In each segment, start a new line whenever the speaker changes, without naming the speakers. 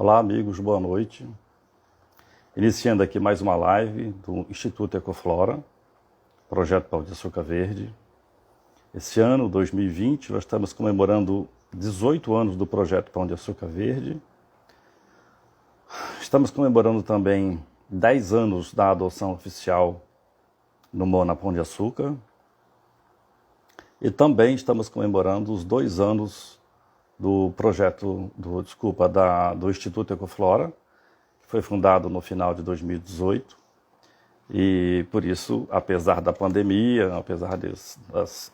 Olá, amigos, boa noite. Iniciando aqui mais uma live do Instituto Ecoflora, Projeto Pão de Açúcar Verde. Esse ano, 2020, nós estamos comemorando 18 anos do Projeto Pão de Açúcar Verde. Estamos comemorando também 10 anos da adoção oficial no Mona Pão de Açúcar. E também estamos comemorando os 2 anos do projeto, do Instituto Ecoflora, que foi fundado no final de 2018. E por isso, apesar da pandemia,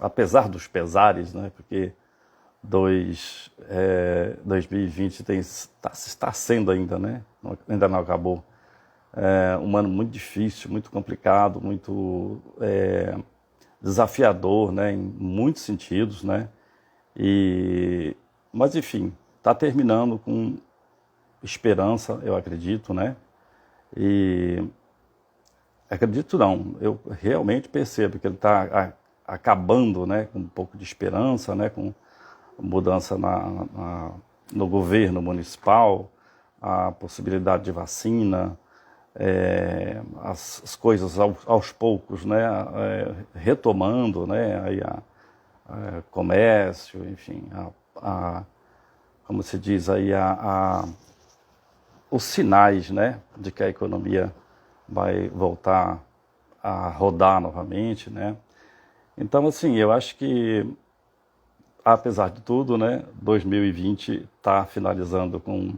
apesar dos pesares, né, porque 2020 está sendo ainda, né, ainda não acabou, um ano muito difícil, muito complicado, muito desafiador, né, em muitos sentidos, né, mas enfim, está terminando com esperança, eu acredito, né, e acredito não, eu realmente percebo que ele está acabando, né, com um pouco de esperança, né, com mudança no governo municipal, a possibilidade de vacina, as coisas aos poucos, né, retomando, né, aí comércio, enfim, como se diz aí, os sinais, né, de que a economia vai voltar a rodar novamente, né. Então, assim, eu acho que, apesar de tudo, né, 2020 está finalizando com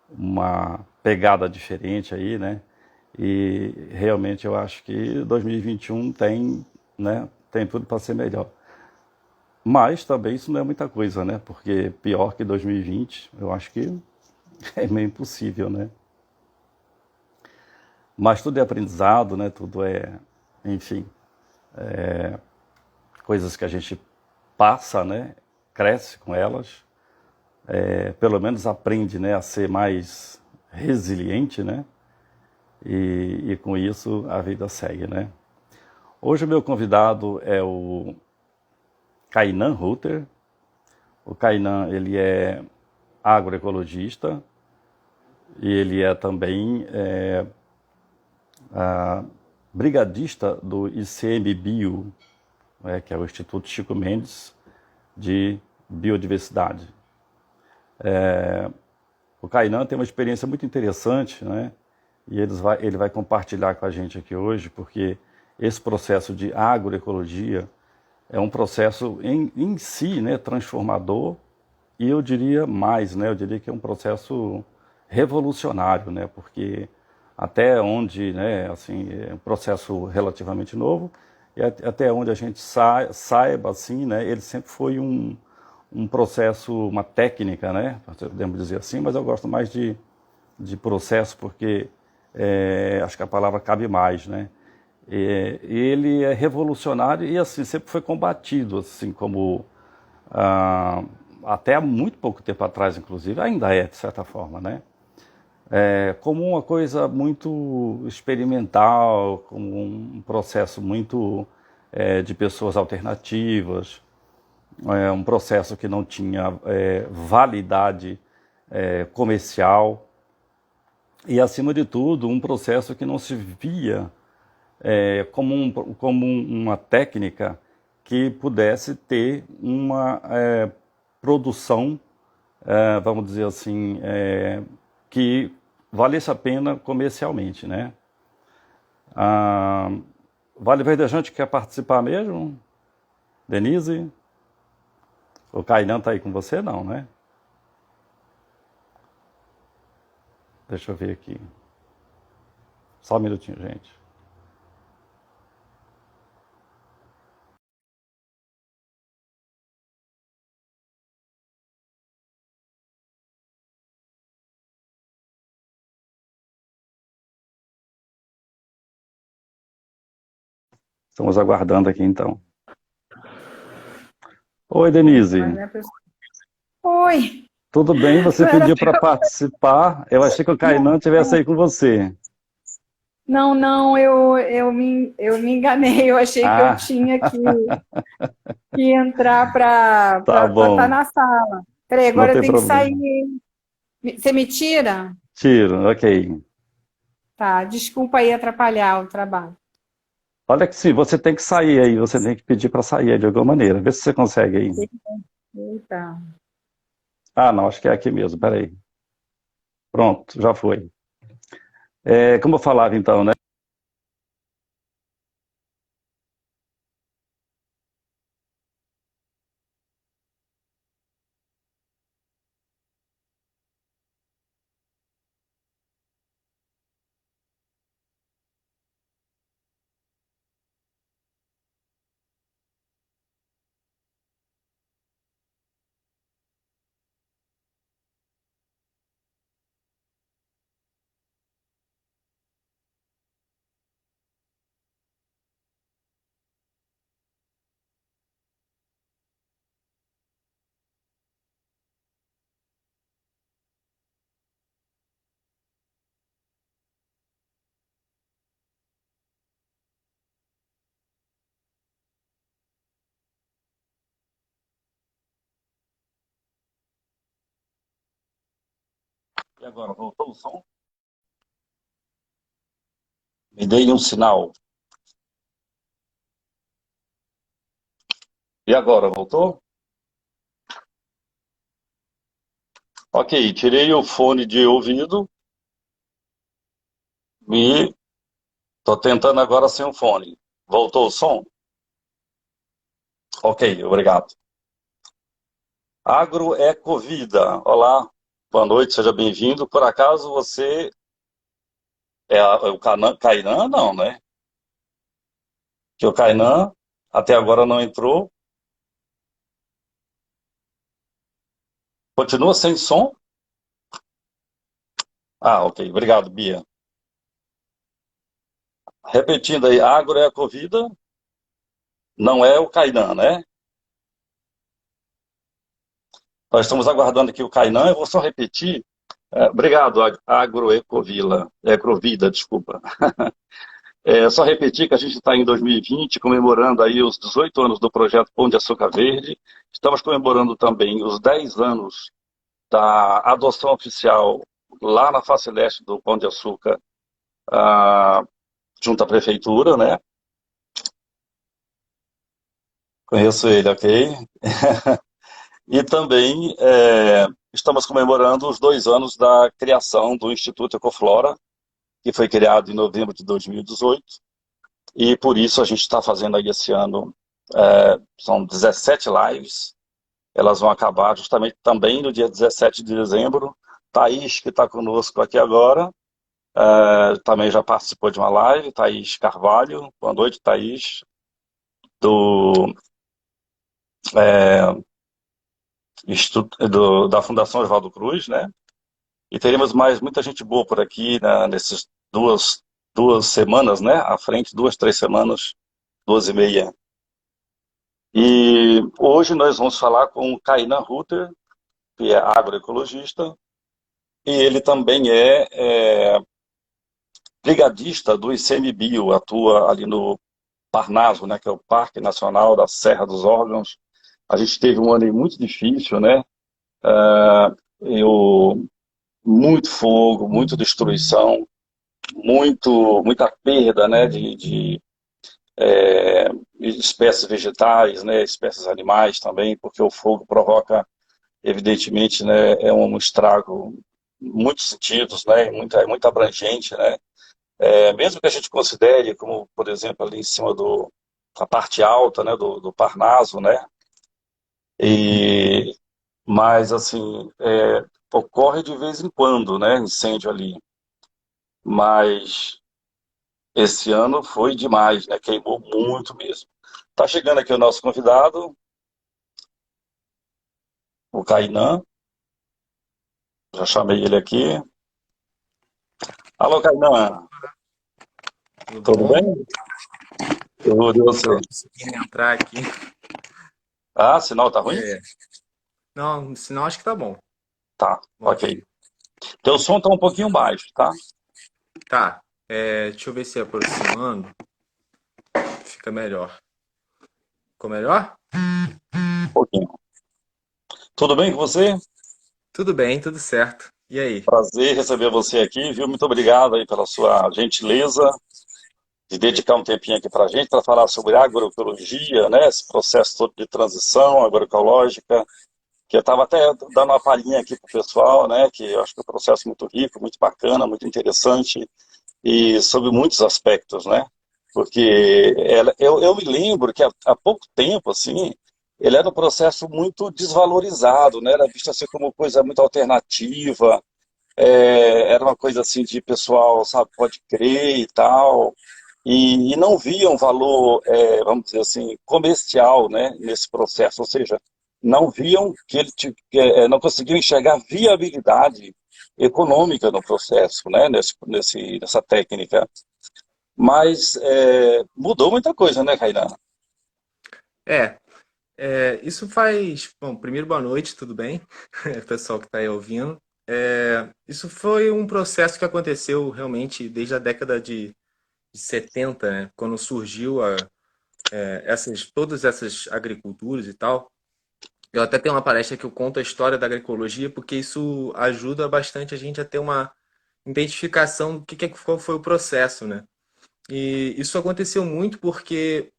uma pegada diferente aí, né, e realmente eu acho que 2021 tem, né, tem tudo para ser melhor. Mas também isso não é muita coisa, né, porque pior que 2020, eu acho que é meio impossível, né. Mas tudo é aprendizado, né, tudo enfim, coisas que a gente passa, né, cresce com elas, pelo menos aprende, né, a ser mais resiliente, né, e com isso a vida segue, né. Hoje o meu convidado é o Kainan Rutter. O Kainan, ele é agroecologista e ele é também brigadista do ICMBio, né, que é o Instituto Chico Mendes de Biodiversidade. O Kainan tem uma experiência muito interessante, né, e ele vai compartilhar com a gente aqui hoje, porque esse processo de agroecologia é um processo em si, né, transformador, e eu diria mais, né, eu diria que é um processo revolucionário, né, porque até onde, né, assim, é um processo relativamente novo, e até onde a gente saiba, assim, né, ele sempre foi um processo, uma técnica, né, podemos dizer assim, mas eu gosto mais de processo porque acho que a palavra cabe mais, né. Ele é revolucionário e assim sempre foi combatido, assim como até há muito pouco tempo atrás, inclusive, ainda de certa forma, né? Como uma coisa muito experimental, como um processo muito de pessoas alternativas, um processo que não tinha validade comercial e, acima de tudo, um processo que não se via como uma técnica que pudesse ter uma produção, vamos dizer assim, que valesse a pena comercialmente, né? Vale Verdejante quer participar mesmo? Denise? O Kainan está aí com você? Não, né? Deixa eu ver aqui. Só um minutinho, gente. Estamos aguardando aqui, então. Oi, Denise.
Oi,
Tudo bem? Você
não era
pediu para
pra...
participar. Eu achei que o Kainan estivesse aí com você.
não, eu me enganei, eu achei que eu
Ah,
tinha que entrar para
tá
estar
bom.
na sala. Peraí,
Não
agora eu
tem
tenho que
problema.
sair. Você me tira?
Tiro, ok.
Tá, desculpa aí atrapalhar o trabalho.
Olha que sim, você tem que sair aí, você tem que pedir para sair aí de alguma maneira. Vê se você consegue aí.
Eita.
Ah, não, acho que é aqui mesmo, peraí. Pronto, já foi. Como eu falava então, né? E agora, voltou o som? Me dei um sinal. E agora, voltou? Ok, tirei o fone de ouvido e estou tentando agora sem o fone. Voltou o som? Ok, obrigado. Agroecovida. Olá, boa noite, seja bem-vindo. Por acaso você é o Kainan? Não, né? Que o Kainan até agora não entrou. Continua sem som? Ah, ok, obrigado, Bia. Repetindo aí, Agroecovida não é o Kainan, né? Nós estamos aguardando aqui o Kainan, eu vou só repetir. Obrigado, Agrovida, desculpa. Só repetir que a gente está em 2020 comemorando aí os 18 anos do projeto Pão de Açúcar Verde. Estamos comemorando também os 10 anos da adoção oficial lá na face leste do Pão de Açúcar, ah, junto à prefeitura, né? Conheço ele, ok? E também estamos comemorando os 2 anos da criação do Instituto Ecoflora, que foi criado em novembro de 2018. E por isso a gente está fazendo aí esse ano, são 17 lives, elas vão acabar justamente também no dia 17 de dezembro. Thaís, que está conosco aqui agora, também já participou de uma live, Thaís Carvalho. Boa noite, Thaís, do, é, da Fundação Oswaldo Cruz, né? E teremos mais muita gente boa por aqui, né, nesses duas semanas, né? À frente, 2, 3 semanas, 2 e meia. E hoje nós vamos falar com o Kainan Rutter, que é agroecologista, e ele também brigadista do ICMBio, atua ali no Parnaso, né, que é o Parque Nacional da Serra dos Órgãos. A gente teve um ano aí muito difícil, né? Eu, muito fogo, muita destruição, muita perda, né, de espécies vegetais, né, espécies animais também, porque o fogo provoca, evidentemente, né, um estrago em muitos sentidos, né, muito abrangente, né. Mesmo que a gente considere, como por exemplo ali em cima da parte alta, né, do Parnaso, né, e mas assim ocorre de vez em quando, né, incêndio ali, mas esse ano foi demais, né, queimou muito mesmo. Tá chegando aqui o nosso convidado, o Kainan, já chamei ele aqui. Alô, Kainan,
Tudo
tudo
bom?
bem? Tudo, e você?
Consegui entrar aqui.
Ah, sinal tá ruim?
É. Não, sinal acho que tá bom.
Tá,
Vamos
ok.
ver.
Teu som tá um pouquinho baixo, tá?
Tá. Deixa eu ver se aproximando fica melhor. Ficou melhor?
Um pouquinho. Tudo bem com você?
Tudo bem, tudo certo. E aí?
Prazer receber você aqui, viu? Muito obrigado aí pela sua gentileza de dedicar um tempinho aqui para a gente, para falar sobre agroecologia, né? Esse processo todo de transição agroecológica, que eu estava até dando uma palhinha aqui para o pessoal, né? Que eu acho que é um processo muito rico, muito bacana, muito interessante, e sobre muitos aspectos, né? Porque eu me lembro que há pouco tempo, assim, ele era um processo muito desvalorizado, né? Era visto assim como coisa muito alternativa, era uma coisa assim de pessoal, sabe, pode crer e tal, e não via um valor, vamos dizer assim, comercial, né, nesse processo, ou seja, não viam que não conseguiam enxergar viabilidade econômica no processo, né, nessa técnica. Mas mudou muita coisa, né, Kainan?
É, isso faz. Bom, primeiro, boa noite, tudo bem? Pessoal que está aí ouvindo. Isso foi um processo que aconteceu realmente desde a década de 70, né? Quando surgiu todas essas agriculturas e tal. Eu até tenho uma palestra que eu conto a história da agroecologia, porque isso ajuda bastante a gente a ter uma identificação do qual foi o processo, né? E isso aconteceu muito porque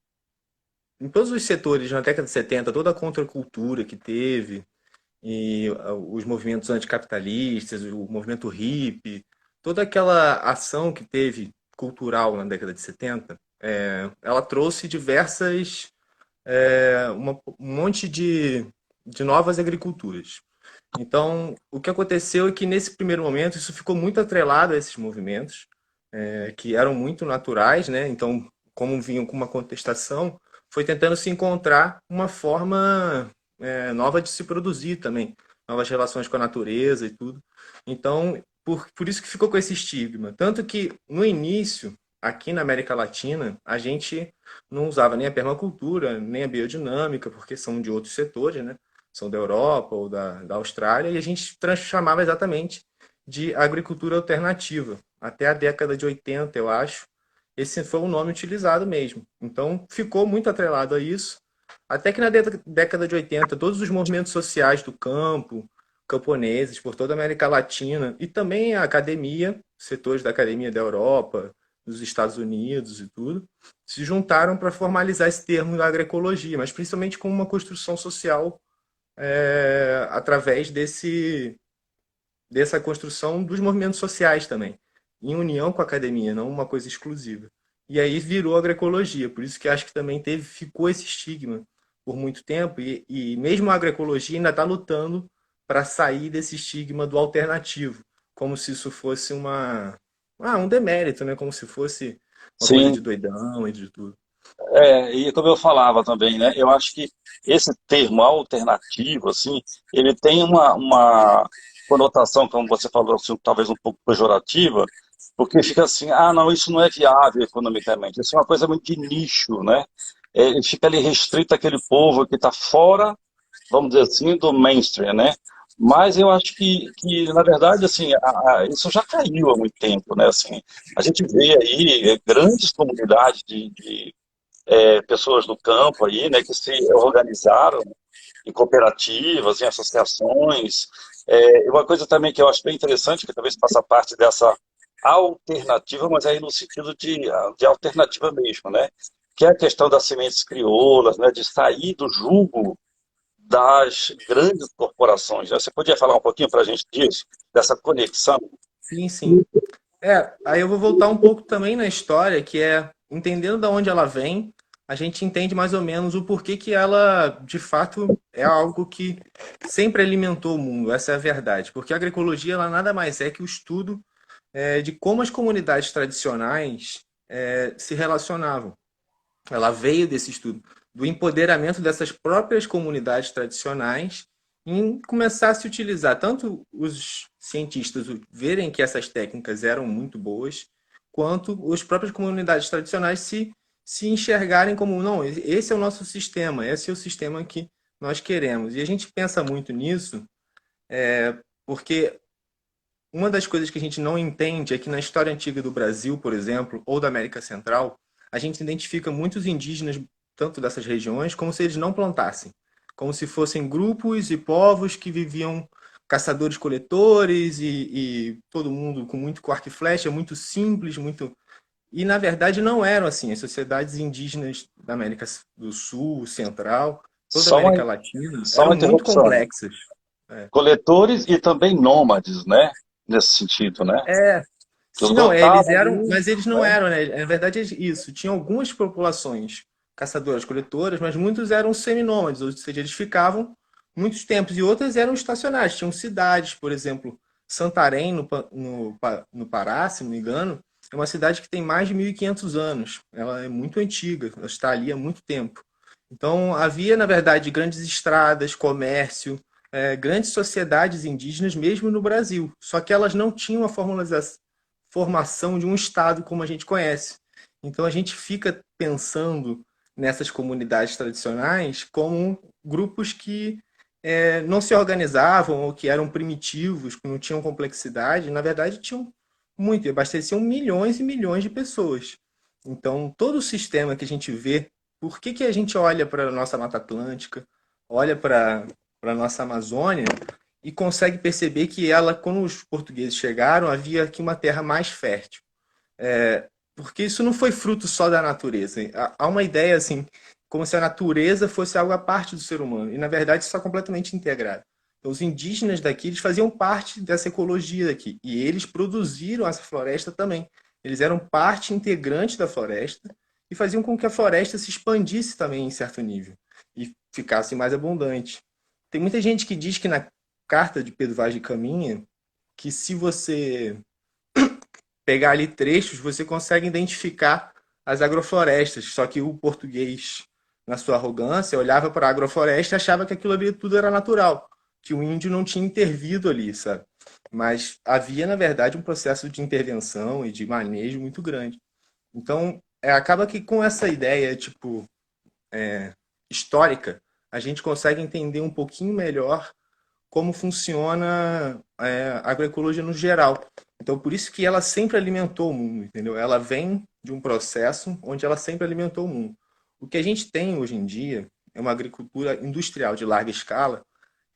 em todos os setores, na década de 70, toda a contracultura que teve, e os movimentos anticapitalistas, o movimento hippie, toda aquela ação que teve cultural na década de 70, ela trouxe um monte de novas agriculturas. Então, o que aconteceu é que nesse primeiro momento isso ficou muito atrelado a esses movimentos, que eram muito naturais, né? Então, como vinham com uma contestação, foi tentando se encontrar uma forma nova de se produzir também, novas relações com a natureza e tudo. Então, por isso que ficou com esse estigma. Tanto que, no início, aqui na América Latina, a gente não usava nem a permacultura, nem a biodinâmica, porque são de outros setores, né? São da Europa ou da Austrália, e a gente chamava exatamente de agricultura alternativa. Até a década de 80, eu acho, esse foi o nome utilizado mesmo. Então, ficou muito atrelado a isso. Até que na década de 80, todos os movimentos sociais do campo, camponeses por toda a América Latina, e também a academia, setores da academia da Europa, dos Estados Unidos e tudo, se juntaram para formalizar esse termo da agroecologia, mas principalmente como uma construção social através dessa construção dos movimentos sociais também, em união com a academia, não uma coisa exclusiva. E aí virou agroecologia, por isso que acho que também ficou esse estigma por muito tempo, e mesmo a agroecologia ainda está lutando para sair desse estigma do alternativo, como se isso fosse um demérito, né? Como se fosse uma coisa de
Sim,
doidão e de tudo.
e como eu falava também, né, eu acho que esse termo alternativo, assim, ele tem uma conotação, como você falou, assim, talvez um pouco pejorativa, porque fica assim, ah, não, isso não é viável economicamente, isso é uma coisa muito de nicho, né? Ele fica ali restrito àquele povo que está fora, vamos dizer assim, do mainstream, né? Mas eu acho que na verdade, assim, isso já caiu há muito tempo, né? Assim, a gente vê aí grandes comunidades de pessoas do campo aí, né, que se organizaram em cooperativas, em associações. Uma coisa também que eu acho bem interessante, que talvez faça parte dessa alternativa, mas aí no sentido de alternativa mesmo, né? Que é a questão das sementes crioulas, né? De sair do jugo das grandes corporações, né? Você podia falar um pouquinho para a gente disso, dessa conexão?
Sim, sim. Aí eu vou voltar um pouco também na história, que é entendendo de onde ela vem, a gente entende mais ou menos o porquê que ela, de fato, é algo que sempre alimentou o mundo. Essa é a verdade. Porque a agroecologia, ela nada mais é que o estudo de como as comunidades tradicionais se relacionavam. Ela veio desse estudo, do empoderamento dessas próprias comunidades tradicionais em começar a se utilizar, tanto os cientistas verem que essas técnicas eram muito boas, quanto as próprias comunidades tradicionais se enxergarem como, não, esse é o nosso sistema, esse é o sistema que nós queremos. E a gente pensa muito nisso, porque uma das coisas que a gente não entende é que na história antiga do Brasil, por exemplo, ou da América Central, a gente identifica muitos indígenas, tanto dessas regiões, como se eles não plantassem. Como se fossem grupos e povos que viviam caçadores-coletores e todo mundo com arco e flecha, muito simples, muito... E, na verdade, não eram assim. As sociedades indígenas da América do Sul, Central, toda a
Só uma,
América Latina,
só
eram
uma
muito
interrupção.
complexas. É.
Coletores e também nômades, né? Nesse sentido, né?
É,
Que
sim, não, eles
esgotavam
eram,
ali,
mas eles não
né?
eram, né? Na verdade, é isso. Tinha algumas populações caçadoras-coletoras, mas muitos eram seminômades, ou seja, eles ficavam muitos tempos, e outras eram estacionárias. Tinham cidades, por exemplo, Santarém, no Pará, se não me engano, é uma cidade que tem mais de 1.500 anos. Ela é muito antiga, ela está ali há muito tempo. Então, havia, na verdade, grandes estradas, comércio, grandes sociedades indígenas, mesmo no Brasil. Só que elas não tinham a formação de um Estado como a gente conhece. Então, a gente fica pensando nessas comunidades tradicionais como grupos que não se organizavam ou que eram primitivos, que não tinham complexidade. Na verdade, tinham muito, e abasteciam milhões e milhões de pessoas. Então, todo o sistema que a gente vê, por que a gente olha para a nossa Mata Atlântica, olha para a nossa Amazônia e consegue perceber que ela, quando os portugueses chegaram, havia aqui uma terra mais fértil. Porque isso não foi fruto só da natureza. Há uma ideia assim, como se a natureza fosse algo à parte do ser humano. E na verdade isso está completamente integrado. Então, os indígenas daqui, eles faziam parte dessa ecologia daqui. E eles produziram essa floresta também. Eles eram parte integrante da floresta e faziam com que a floresta se expandisse também em certo nível e ficasse mais abundante. Tem muita gente que diz que na carta de Pedro Vaz de Caminha, que se você pegar ali trechos, você consegue identificar as agroflorestas. Só que o português, na sua arrogância, olhava para a agrofloresta e achava que aquilo ali tudo era natural, que o índio não tinha intervido ali, sabe? Mas havia, na verdade, um processo de intervenção e de manejo muito grande. Então, acaba que com essa ideia, tipo, histórica, a gente consegue entender um pouquinho melhor como funciona a agroecologia no geral. Então, por isso que ela sempre alimentou o mundo, entendeu? Ela vem de um processo onde ela sempre alimentou o mundo. O que a gente tem hoje em dia é uma agricultura industrial de larga escala,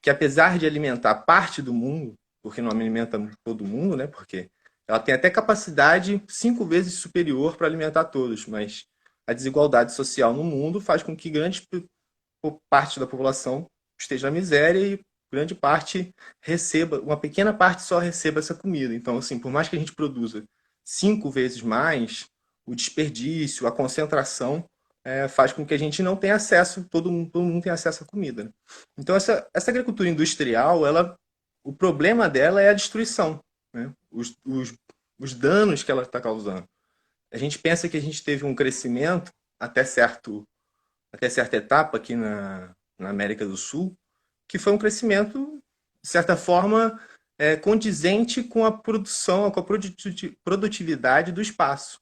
que apesar de alimentar parte do mundo, porque não alimenta todo mundo, né? Porque ela tem até capacidade 5 vezes superior para alimentar todos, mas a desigualdade social no mundo faz com que grande parte da população esteja na miséria e grande parte receba, uma pequena parte só receba essa comida. Então, assim, por mais que a gente produza 5 vezes mais, o desperdício, a concentração faz com que a gente não tenha acesso, todo mundo tenha acesso à comida. Né? Então, essa agricultura industrial, o problema dela é a destruição, né? Os danos que ela está causando. A gente pensa que a gente teve um crescimento até certa etapa aqui na América do Sul, que foi um crescimento, de certa forma, condizente com a produção, com a produtividade do espaço.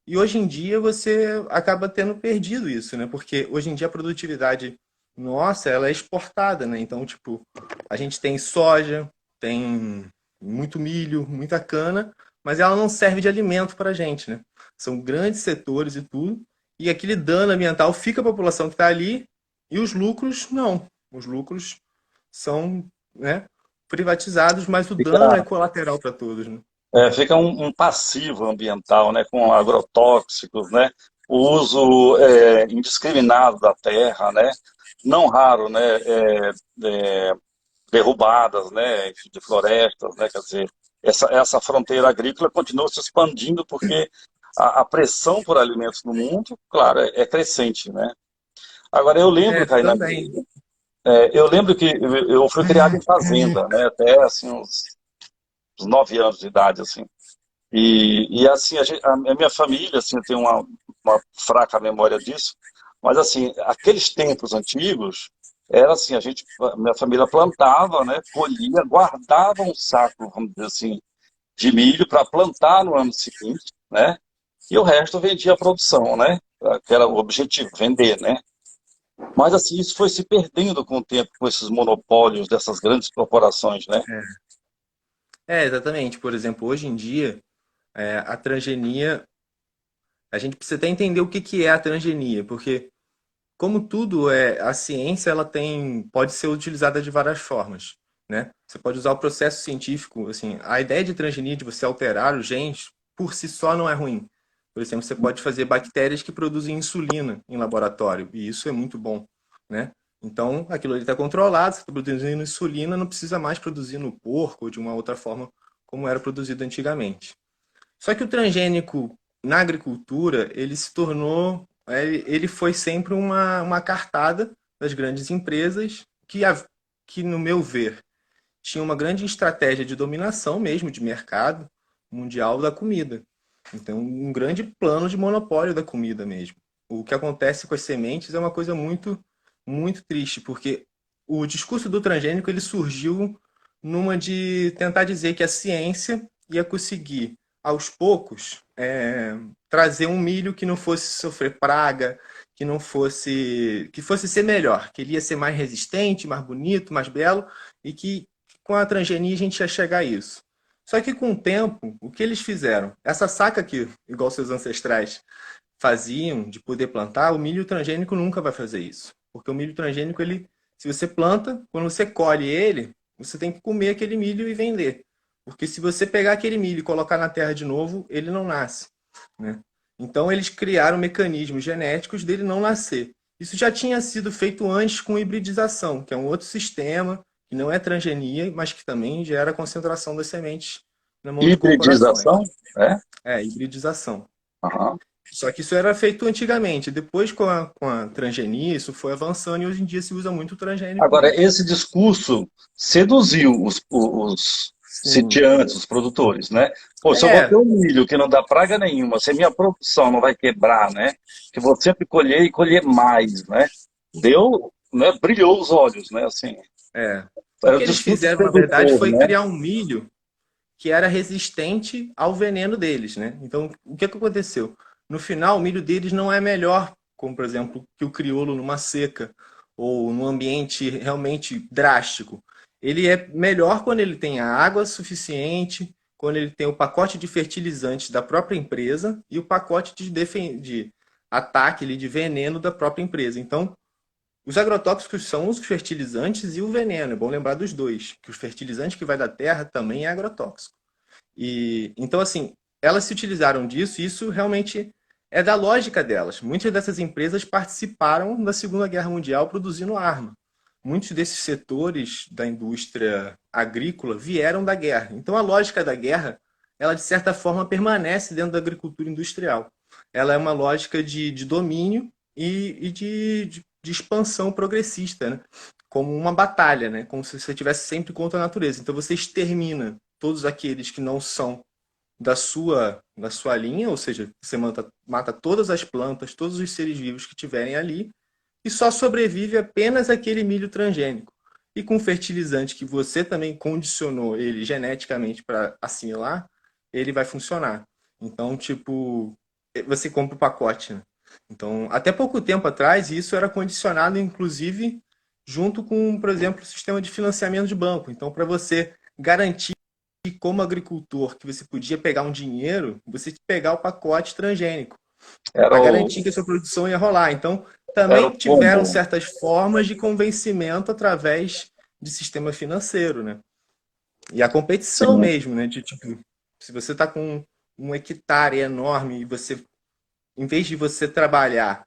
E hoje em dia você acaba tendo perdido isso, né? Porque hoje em dia a produtividade nossa, ela é exportada, né? Então, tipo, a gente tem soja, tem muito milho, muita cana, mas ela não serve de alimento para a gente, né? São grandes setores e tudo, e aquele dano ambiental fica a população que está ali, e os lucros não. Os lucros são, né, privatizados, mas o dano é
Fica,
colateral para todos, né?
fica um passivo ambiental, né? Com agrotóxicos, né? O uso indiscriminado da terra, né? Não raro, né? É, derrubadas, né, enfim, de florestas, né, quer dizer, essa fronteira agrícola continua se expandindo porque a pressão por alimentos no mundo, claro, é crescente, né. Agora, eu lembro, Kainan,
Também.
eu lembro que eu fui criado em fazenda, né, até, assim, uns 9 anos de idade, assim, e assim, a minha família, assim, tem uma fraca memória disso, mas, assim, aqueles tempos antigos, era assim, minha família plantava, né, colhia, guardava um saco, vamos dizer assim, de milho para plantar no ano seguinte, né, e o resto vendia a produção, né, que era o objetivo, vender, né. Mas, assim, isso foi se perdendo com o tempo, com esses monopólios dessas grandes corporações, né.
Exatamente. Por exemplo, hoje em dia, a transgenia, a gente precisa até entender o que que é a transgenia, porque como tudo a ciência ela pode ser utilizada de várias formas. né? Você pode usar o processo científico, assim, a ideia de transgenia, de você alterar os genes, por si só não é ruim. Por exemplo, você pode fazer bactérias que produzem insulina em laboratório, e isso é muito bom, né? Então, aquilo ali está controlado, você está produzindo insulina, não precisa mais produzir no porco ou de uma outra forma como era produzido antigamente. Só que o transgênico na agricultura, ele se tornou, ele foi sempre uma cartada das grandes empresas que, no meu ver, tinha uma grande estratégia de dominação mesmo de mercado mundial da comida. Então, um grande plano de monopólio da comida mesmo. O que acontece com as sementes é uma coisa muito, muito triste, porque o discurso do transgênico ele surgiu numa de tentar dizer que a ciência ia conseguir, aos poucos, trazer um milho que não fosse sofrer praga, que fosse ser melhor, que ele ia ser mais resistente, mais bonito, mais belo, e que com a transgenia a gente ia chegar a isso. Só que com o tempo, o que eles fizeram? Essa saca que, igual seus ancestrais faziam de poder plantar, o milho transgênico nunca vai fazer isso. Porque o milho transgênico, ele, se você planta, quando você colhe ele, você tem que comer aquele milho e vender. Porque se você pegar aquele milho e colocar na terra de novo, ele não nasce, né? Então eles criaram mecanismos genéticos dele não nascer. Isso já tinha sido feito antes com hibridização, que é um outro sistema que não é transgenia, mas que também gera concentração das sementes na mão de corporações.
Hibridização? É?
Hibridização.
Aham.
Só que isso era feito antigamente. Depois, com a transgenia, isso foi avançando e hoje em dia se usa muito transgênico
Agora,
mesmo.
esse discurso seduziu os
Sim.
sitiantes, os produtores, né? Pô, se eu vou ter
É,
um milho que não dá praga nenhuma, se a minha produção não vai quebrar, né? Que vou sempre colher e colher mais, né? Deu, né? Brilhou os olhos, né? Assim,
é. O
era
que
o
eles
discurso
fizeram, na verdade,
sedutor,
foi
né?
criar um milho que era resistente ao veneno deles, né? Então, o que aconteceu? No final, o milho deles não é melhor, como, por exemplo, que o crioulo numa seca ou num ambiente realmente drástico. Ele é melhor quando ele tem a água suficiente, quando ele tem o pacote de fertilizantes da própria empresa e o pacote de ataque ali, de veneno da própria empresa. Então, os agrotóxicos são os fertilizantes e o veneno. É bom lembrar dos dois, que o fertilizante que vai da terra também é agrotóxico. E então assim, elas se utilizaram disso e isso realmente é da lógica delas. Muitas dessas empresas participaram da Segunda Guerra Mundial produzindo arma. Muitos desses setores da indústria agrícola vieram da guerra. Então a lógica da guerra, ela de certa forma permanece dentro da agricultura industrial. Ela é uma lógica de domínio e de expansão progressista, né? Como uma batalha, né? Como se você estivesse sempre contra a natureza. Então você extermina todos aqueles que não são da sua linha, ou seja, você mata todas as plantas, todos os seres vivos que tiverem ali, e só sobrevive apenas aquele milho transgênico. E com fertilizante que você também condicionou ele geneticamente para assimilar, ele vai funcionar. Então, tipo, você compra o pacote, né? Então, até pouco tempo atrás, isso era condicionado, inclusive, junto com, por exemplo, o sistema de financiamento de banco. Então, para você garantir como agricultor que você podia pegar um dinheiro, você tinha que pegar o pacote transgênico
Era
para
o,
garantir que a sua produção ia rolar. Então,
era
também
o
tiveram
combo.
certas formas de convencimento através de sistema financeiro, né? E a competição
Sim.
mesmo, né? De tipo, se você está com um hectare enorme e você, em vez de você trabalhar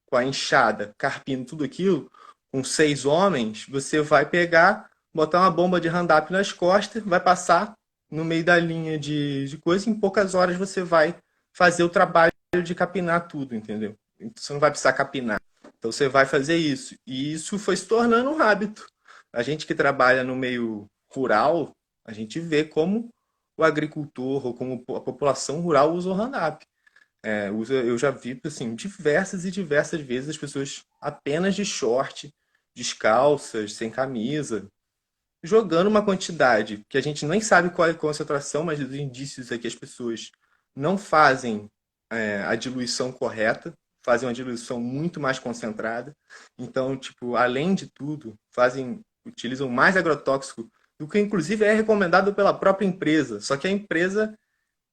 com a enxada, carpindo tudo aquilo, com 6 homens, você vai pegar, botar uma bomba de hand-up nas costas, vai passar no meio da linha de coisa, e em poucas horas você vai fazer o trabalho de capinar tudo, entendeu? Então, você não vai precisar capinar. Então você vai fazer isso. E isso foi se tornando um hábito. A gente que trabalha no meio rural, a gente vê como o agricultor ou como a população rural usa o hand-up. Eu já vi assim, diversas e diversas vezes as pessoas apenas de short, descalças, sem camisa, jogando uma quantidade que a gente nem sabe qual é a concentração, mas os indícios é que as pessoas não fazem a diluição correta, fazem uma diluição muito mais concentrada. Então, tipo, além de tudo, utilizam mais agrotóxico do que inclusive é recomendado pela própria empresa. Só que a empresa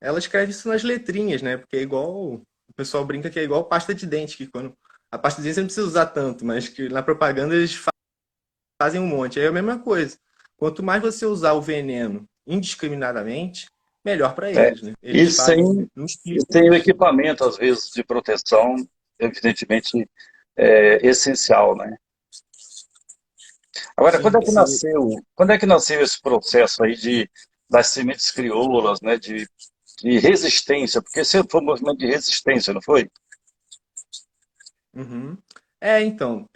ela escreve isso nas letrinhas, né? Porque é igual. O pessoal brinca que é igual pasta de dente, que quando. A pasta de dente você não precisa usar tanto, mas que na propaganda eles fazem um monte. É a mesma coisa. quanto mais você usar o veneno indiscriminadamente, melhor para
É.
eles, né?
E
Eles fazem,
sem,
não
e
explicam
sem o
isso.
equipamento, às vezes, de proteção, evidentemente, essencial, né? Agora,
Sim, sim.
quando é que nasceu esse processo aí das sementes crioulas, né, de resistência? Porque sempre foi um movimento de resistência, não foi?
Uhum. Então,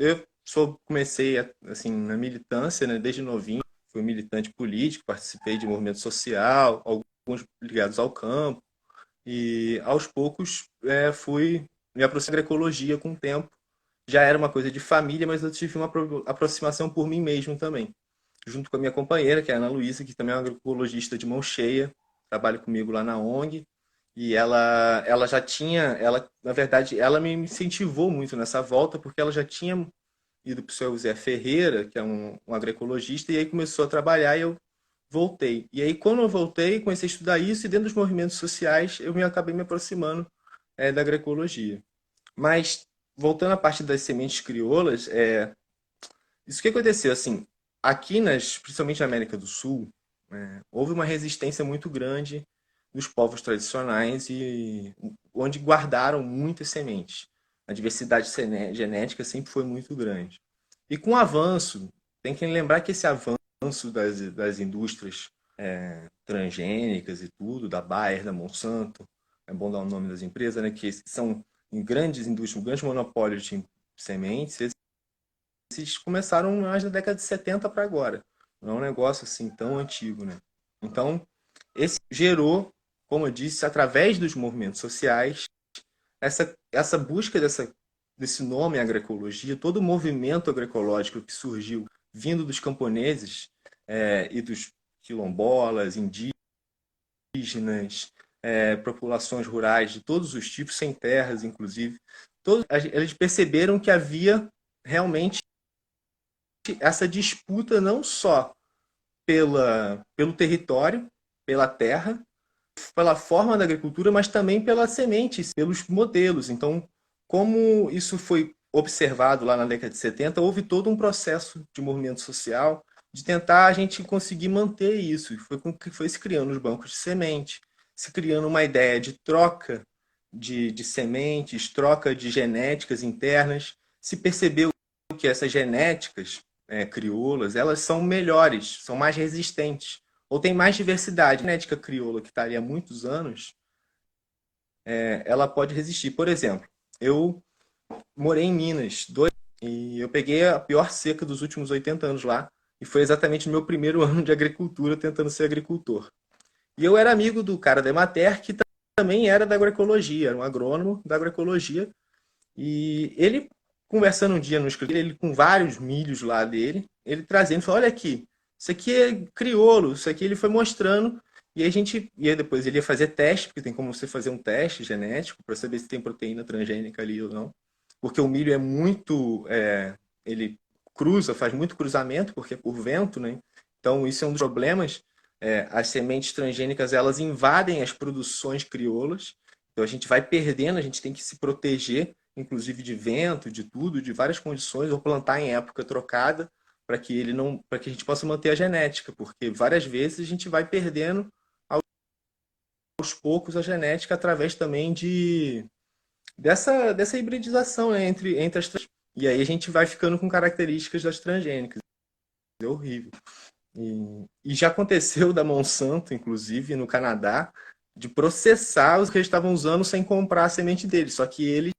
comecei assim na militância, né, desde novinho, fui militante político, participei de movimento social, alguns ligados ao campo, e aos poucos fui me aproximando da agroecologia com o tempo. Já era uma coisa de família, mas eu tive uma aproximação por mim mesmo também, junto com a minha companheira, que é a Ana Luísa, que também é uma agroecologista de mão cheia, trabalha comigo lá na ONG. E ela já tinha, na verdade, ela me incentivou muito nessa volta, porque ela já tinha ido para o seu Zé Ferreira, que é um agroecologista, e aí começou a trabalhar e eu voltei. E aí, quando eu voltei, comecei a estudar isso, e dentro dos movimentos sociais, acabei me aproximando da agroecologia. Mas, voltando à parte das sementes crioulas, isso que aconteceu, assim, aqui, principalmente na América do Sul, houve uma resistência muito grande dos povos tradicionais e onde guardaram muitas sementes. A diversidade genética sempre foi muito grande. E com o avanço, tem que lembrar que esse avanço das indústrias transgênicas e tudo, da Bayer, da Monsanto, é bom dar o nome das empresas, né, que são em grandes indústrias, grandes monopólios de sementes, esses começaram mais da década de 70 para agora. Não é um negócio assim tão antigo, né? Então, esse gerou, como eu disse, através dos movimentos sociais, essa busca desse nome agroecologia, todo o movimento agroecológico que surgiu vindo dos camponeses e dos quilombolas, indígenas, populações rurais de todos os tipos, sem terras, inclusive, eles perceberam que havia realmente essa disputa não só pelo território, pela terra, pela forma da agricultura, mas também pelas sementes, pelos modelos. Então, como isso foi observado lá na década de 70, houve todo um processo de movimento social de tentar a gente conseguir manter isso. E foi com que foi se criando os bancos de semente, se criando uma ideia de troca de sementes, troca de genéticas internas. Se percebeu que essas genéticas crioulas, elas são melhores, são mais resistentes, ou tem mais diversidade. A genética crioula, que está ali há muitos anos, ela pode resistir. Por exemplo, eu morei em Minas, e eu peguei a pior seca dos últimos 80 anos lá, e foi exatamente o meu primeiro ano de agricultura, tentando ser agricultor. E eu era amigo do cara da Emater, que também era da agroecologia, era um agrônomo da agroecologia, e ele, conversando um dia no escritório, ele com vários milhos lá dele, ele trazendo, falou, olha aqui, isso aqui é crioulo, isso aqui ele foi mostrando, e aí depois ele ia fazer teste, porque tem como você fazer um teste genético para saber se tem proteína transgênica ali ou não, porque o milho é muito, ele faz muito cruzamento, porque é por vento, né? Então isso é um dos problemas, as sementes transgênicas, elas invadem as produções crioulas, então a gente vai perdendo, a gente tem que se proteger, inclusive de vento, de tudo, de várias condições, ou plantar em época trocada, para que ele não, para que a gente possa manter a genética, porque várias vezes a gente vai perdendo aos poucos a genética através também dessa hibridização, né, entre as e aí a gente vai ficando com características das transgênicas. É horrível. E já aconteceu da Monsanto, inclusive, no Canadá, de processar os que eles estavam usando sem comprar a semente deles. Só que eles,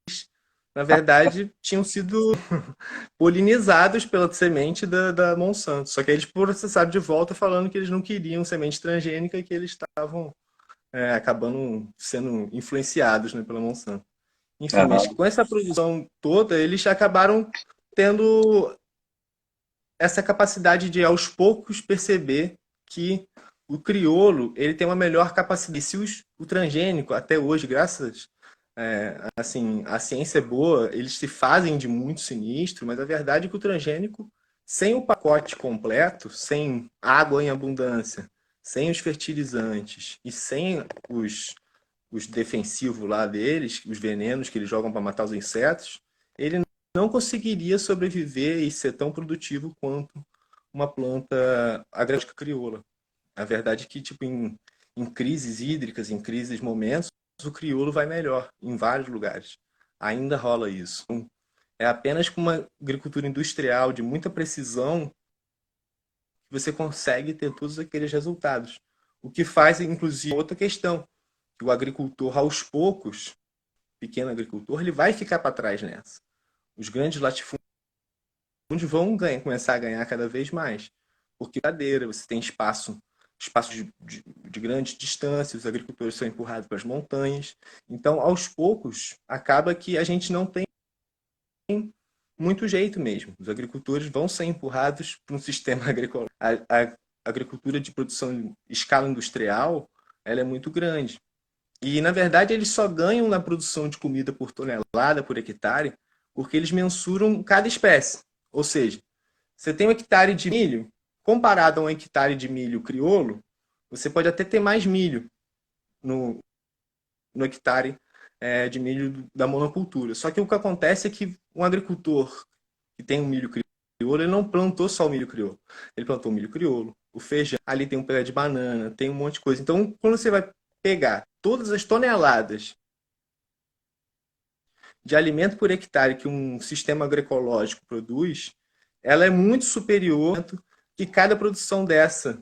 na verdade, tinham sido polinizados pela semente da Monsanto. Só que eles processaram de volta falando que eles não queriam semente transgênica e que eles estavam acabando sendo influenciados, né, pela Monsanto. Enfim, mas
Aham.
com essa produção toda, eles acabaram tendo essa capacidade de, aos poucos, perceber que o crioulo ele tem uma melhor capacidade. Se o transgênico, até hoje, graças assim, a ciência é boa, eles se fazem de muito sinistro, mas a verdade é que o transgênico, sem o pacote completo, sem água em abundância, sem os fertilizantes e sem os defensivos lá deles, os venenos que eles jogam para matar os insetos, ele não conseguiria sobreviver e ser tão produtivo quanto uma planta agrícola crioula. A verdade é que, tipo, em crises hídricas, em crises momentos, o crioulo vai melhor em vários lugares. Ainda rola isso. É apenas com uma agricultura industrial de muita precisão que você consegue ter todos aqueles resultados. O que faz, inclusive, outra questão, que o agricultor, aos poucos, pequeno agricultor, ele vai ficar para trás nessa. Os grandes latifúndios vão começar a ganhar cada vez mais. Porque cadeira, você tem espaços de grandes distâncias, os agricultores são empurrados para as montanhas. Então, aos poucos, acaba que a gente não tem muito jeito mesmo. Os agricultores vão ser empurrados para um sistema agrícola. A agricultura de produção em escala industrial, ela é muito grande. E, na verdade, eles só ganham na produção de comida por tonelada, por hectare, porque eles mensuram cada espécie. Ou seja, você tem um hectare de milho, comparado a um hectare de milho crioulo, você pode até ter mais milho no hectare de milho da monocultura. Só que o que acontece é que um agricultor que tem um milho crioulo, ele não plantou só o milho crioulo. Ele plantou o milho crioulo, o feijão, ali tem um pé de banana, tem um monte de coisa. Então, quando você vai pegar todas as toneladas de alimento por hectare que um sistema agroecológico produz, ela é muito superior que cada produção dessa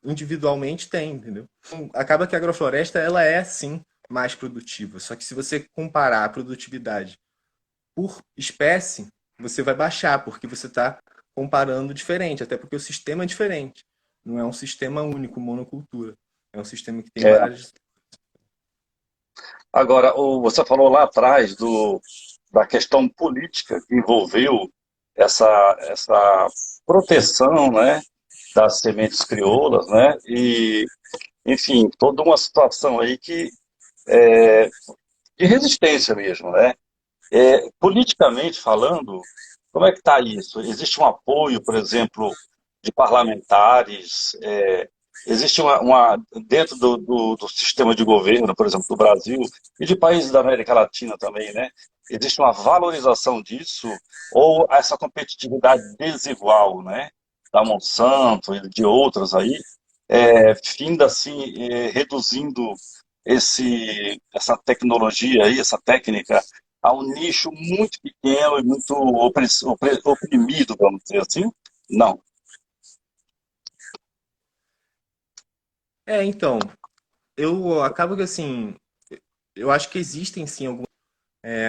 individualmente tem, entendeu? Acaba que a agrofloresta ela é sim mais produtiva. Só que se você comparar a produtividade por espécie, você vai baixar, porque você está comparando diferente, até porque o sistema é diferente. Não é um sistema único, monocultura. É um sistema que tem
É.
várias.
Agora, você falou lá atrás da questão política que envolveu essa proteção, né, das sementes crioulas, né, e, enfim, toda uma situação aí de resistência mesmo, né. Politicamente falando, como é que está isso? Existe um apoio, por exemplo, de parlamentares? Existe dentro do sistema de governo, por exemplo, do Brasil e de países da América Latina também, né? Existe uma valorização disso ou essa competitividade desigual, né? Da Monsanto e de outras aí, finda assim, reduzindo essa tecnologia aí, essa técnica a um nicho muito pequeno e muito oprimido, vamos dizer assim? Não.
Então, eu acabo que assim, eu acho que existem sim algumas,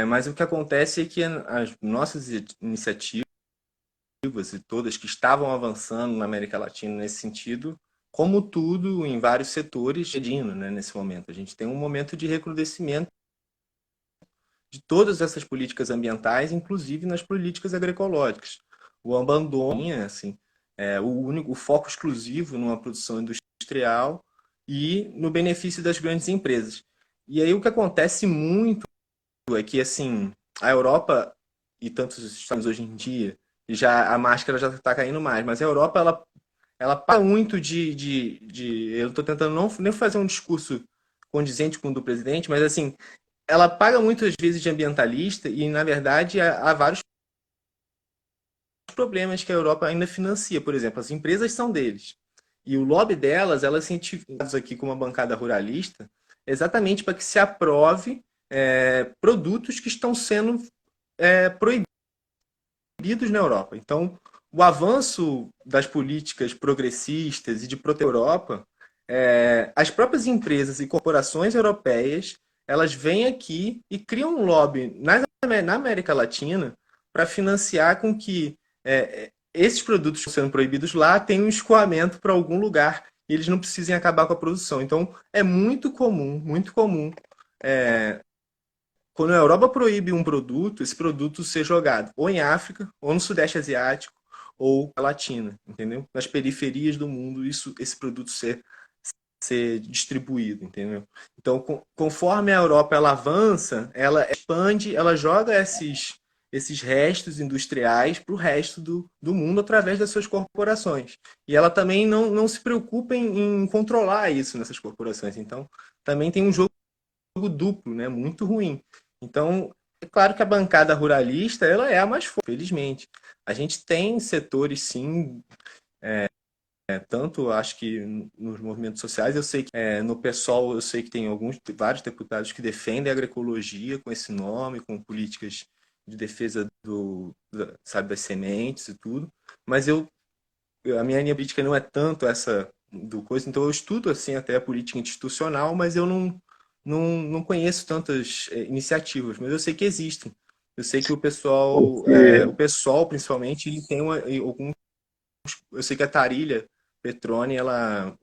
mas o que acontece é que as nossas iniciativas e todas que estavam avançando na América Latina nesse sentido, como tudo em vários setores, cedindo, né, nesse momento. A gente tem um momento de recrudescimento de todas essas políticas ambientais, inclusive nas políticas agroecológicas. O abandono, assim, o foco exclusivo numa produção industrial e no benefício das grandes empresas. E aí o que acontece muito é que assim a Europa e tantos Estados hoje em dia, já a máscara já está caindo mais, mas a Europa ela paga muito eu estou tentando não nem fazer um discurso condizente com o do presidente, mas assim ela paga muitas vezes de ambientalista e na verdade há vários problemas que a Europa ainda financia. Por exemplo, as empresas são deles. E o lobby delas, elas são incentivadas aqui com uma bancada ruralista, exatamente para que se aprove produtos que estão sendo proibidos na Europa. Então, o avanço das políticas progressistas e de proteção da Europa, as próprias empresas e corporações europeias, elas vêm aqui e criam um lobby na América Latina para financiar com que esses produtos que estão sendo proibidos lá tenham um escoamento para algum lugar e eles não precisem acabar com a produção. Então, é muito comum, quando a Europa proíbe um produto, esse produto ser jogado ou em África, ou no Sudeste Asiático, ou na Latina, entendeu? Nas periferias do mundo, esse produto ser distribuído, entendeu? Então, conforme a Europa ela avança, ela expande, ela joga esses restos industriais para o resto do mundo através das suas corporações. E ela também não se preocupa em controlar isso nessas corporações. Então, também tem um jogo duplo, né? Muito ruim. Então, é claro que a bancada ruralista ela é a mais forte, felizmente. A gente tem setores, sim, tanto acho que nos movimentos sociais, eu sei que no PSOL eu sei que tem vários deputados que defendem a agroecologia com esse nome, com políticas de defesa sabe, das sementes e tudo, mas a minha linha política não é tanto essa do coisa, então eu estudo assim até a política institucional, mas eu não conheço tantas iniciativas, mas eu sei que existem. Eu sei que
Porque
o pessoal principalmente, ele tem algum. Eu sei que a Tarília Petroni, ela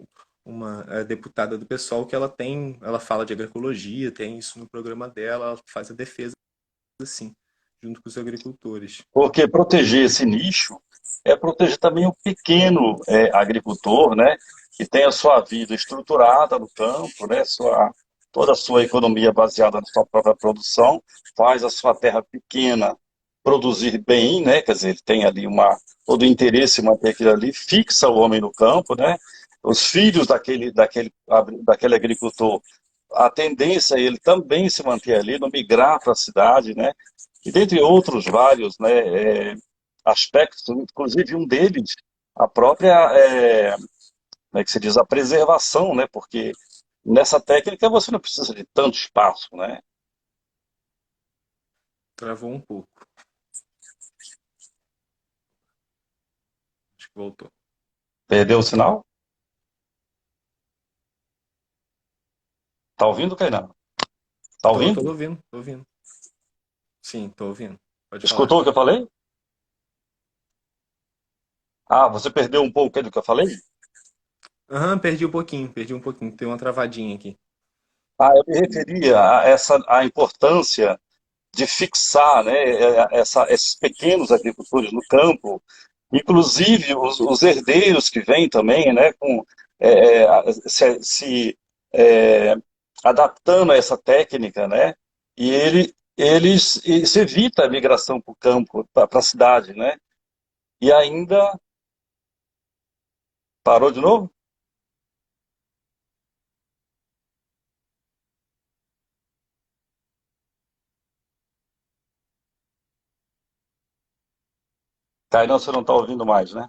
uma deputada do PSOL que ela fala de agroecologia, tem isso no programa dela, ela faz a defesa assim, junto com os agricultores.
Porque proteger esse nicho é proteger também o pequeno agricultor, né, que tem a sua vida estruturada no campo, né, toda a sua economia baseada na sua própria produção, faz a sua terra pequena produzir bem, né, quer dizer, ele tem ali todo o interesse em manter aquilo ali, fixa o homem no campo, né, os filhos daquele agricultor, a tendência é ele também se manter ali, não migrar para a cidade, né, e dentre outros vários, né, aspectos, inclusive um deles, a própria, como é que se diz, a preservação, né, porque nessa técnica você não precisa de tanto espaço, né?
Travou um pouco, acho que voltou.
Perdeu o sinal? Tá ouvindo, Kainan? Tá
Tô
ouvindo?
ouvindo, tô ouvindo. Sim, tô ouvindo. Pode falar.
Escutou o que eu falei? Ah, você perdeu um pouco do que eu falei?
Aham, perdi um pouquinho, tem uma travadinha aqui.
Ah, eu me referia a importância de fixar, né, esses pequenos agricultores no campo, inclusive os herdeiros que vêm também, né, se adaptando a essa técnica, né, e se evita a migração para o campo, para a cidade, né, e ainda parou de novo? Cairão, você não está ouvindo mais, né?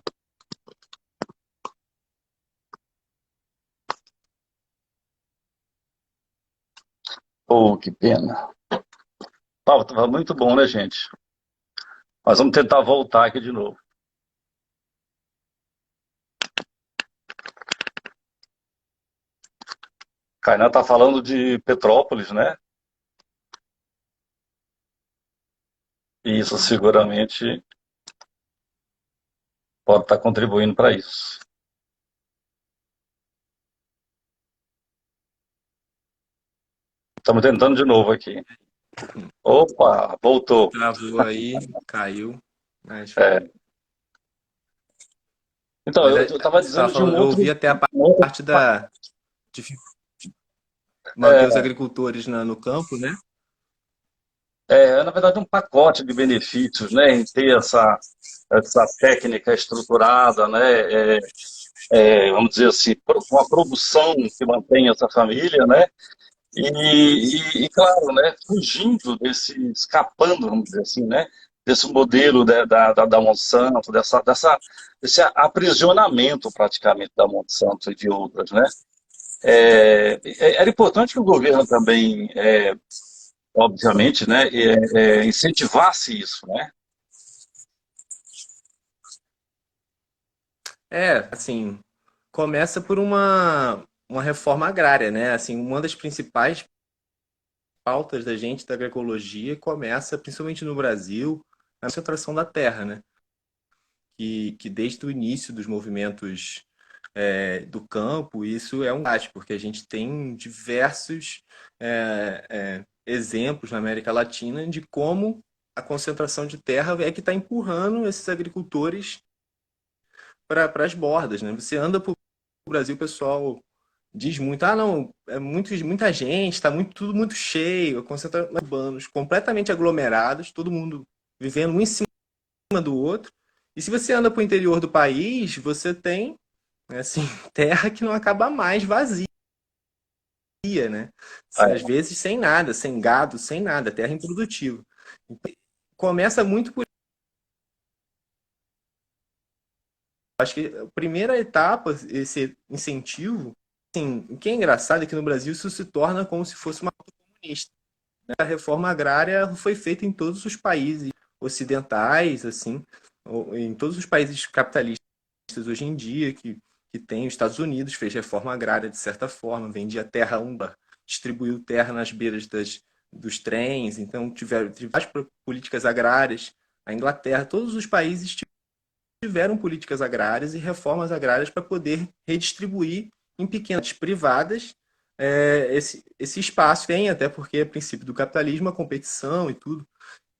Oh, que pena. Tava muito bom, né, gente? Mas vamos tentar voltar aqui de novo. Kainan está falando de Petrópolis, né? E isso seguramente pode estar contribuindo para isso. Estamos tentando de novo aqui. Opa, voltou.
Travou aí, caiu. Mas,
É. Então,
mas
eu estava
você estava
dizendo de um
falando, eu
outro.
ouvi até a
um outro-
parte de manter os
é,
agricultores no campo, né?
na verdade, um pacote de benefícios, né? Em ter essa técnica estruturada, né? Vamos dizer assim, uma produção que mantenha essa família, né? Claro, né, fugindo escapando, vamos dizer assim, né, desse modelo da Monsanto, desse aprisionamento praticamente da Monsanto e de outras, né. Era importante que o governo também, obviamente, né, incentivasse isso, né.
Assim, começa por uma reforma agrária, né? Assim, uma das principais pautas da gente da agroecologia começa, principalmente no Brasil, na concentração da terra, né? Que desde o início dos movimentos do campo, isso é um debate, porque a gente tem diversos exemplos na América Latina de como a concentração de terra é que está empurrando esses agricultores para as bordas, né? Você anda por Brasil, o pessoal diz muito, ah, não, muita gente, está tudo muito cheio, concentração urbanos completamente aglomerados, todo mundo vivendo um em cima do outro. E se você anda para o interior do país, você tem, assim, terra que não acaba mais vazia, né? Às
É,
vezes sem nada, sem gado, sem nada, terra improdutiva. Começa muito por Acho que a primeira etapa, esse incentivo, assim, o que é engraçado é que no Brasil isso se torna como se fosse uma luta comunista, né? A reforma agrária foi feita em todos os países ocidentais, assim, em todos os países capitalistas hoje em dia, que tem, os Estados Unidos fez reforma agrária de certa forma, vendia terra umba, distribuiu terra nas beiras dos trens, então tiveram várias políticas agrárias. A Inglaterra, todos os países tiveram políticas agrárias e reformas agrárias para poder redistribuir em pequenas privadas esse espaço. Tem até porque é princípio do capitalismo, a competição e tudo.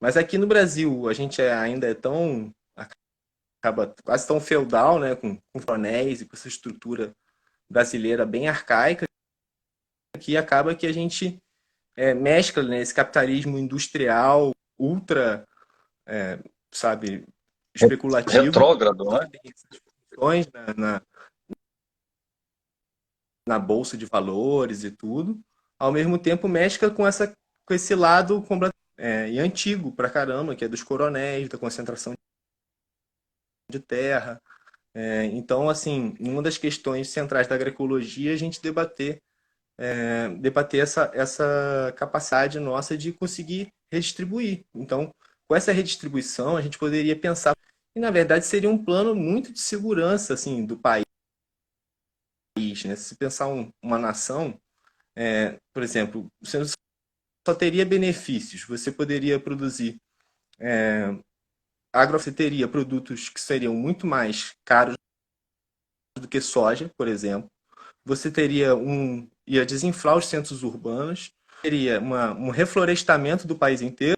Mas aqui no Brasil a gente ainda é tão acaba quase tão feudal, né, com coronéis e com essa estrutura brasileira bem arcaica, que acaba que a gente mescla, né, esse capitalismo industrial ultra, sabe, especulativo,
Retrógrado, né?
tem essas funções na bolsa de valores e tudo, ao mesmo tempo mescla com esse lado e antigo pra caramba, que é dos coronéis, da concentração de terra. Então, assim, uma das questões centrais da agroecologia é a gente debater essa capacidade nossa de conseguir redistribuir. Então, com essa redistribuição, a gente poderia pensar que, na verdade, seria um plano muito de segurança assim, do país. Né? Se pensar uma nação, por exemplo, você só teria benefícios. Você poderia produzir você teria produtos que seriam muito mais caros do que soja, por exemplo. Você ia desinflar os centros urbanos, teria um reflorestamento do país inteiro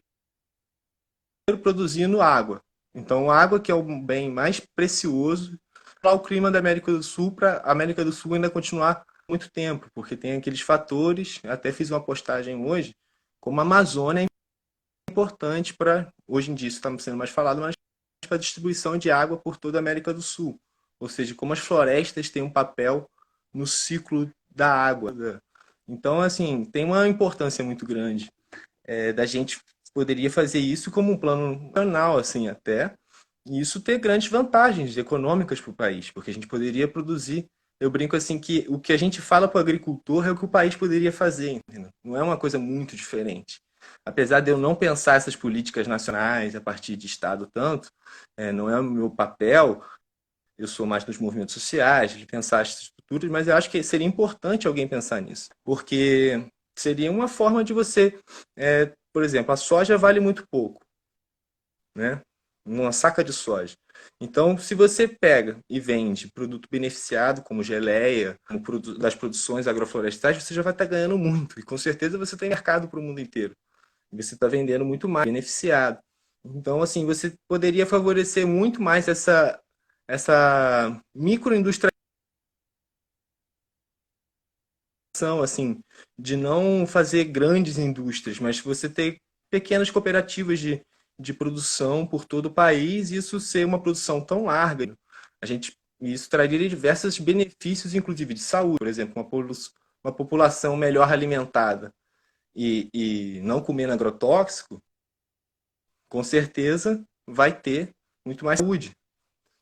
produzindo água. Então, água que é o bem mais precioso para o clima da América do Sul, para a América do Sul ainda continuar muito tempo, porque tem aqueles fatores, até fiz uma postagem hoje, como a Amazônia é importante para, hoje em dia isso está sendo mais falado, mas para a distribuição de água por toda a América do Sul. Ou seja, como as florestas têm um papel no ciclo da água. Então, assim, tem uma importância muito grande da gente poderia fazer isso como um plano nacional, assim, até, e isso ter grandes vantagens econômicas para o país, porque a gente poderia produzir. Eu brinco assim que o que a gente fala para o agricultor é o que o país poderia fazer, entendeu? Não é uma coisa muito diferente. Apesar de eu não pensar essas políticas nacionais a partir de Estado tanto, não é o meu papel, eu sou mais dos movimentos sociais, de pensar essas estruturas, mas eu acho que seria importante alguém pensar nisso, porque seria uma forma de você, por exemplo, a soja vale muito pouco, né? Uma saca de soja. Então, se você pega e vende produto beneficiado, como geleia, como das produções agroflorestais, você já vai estar ganhando muito. E com certeza você tem mercado para o mundo inteiro. E você está vendendo muito mais, beneficiado. Então, assim, você poderia favorecer muito mais essa microindústria, assim, de não fazer grandes indústrias, mas você ter pequenas cooperativas de produção por todo o país e isso ser uma produção tão larga. Isso traria diversos benefícios, inclusive de saúde, por exemplo, uma população melhor alimentada e não comendo agrotóxico, com certeza vai ter muito mais saúde.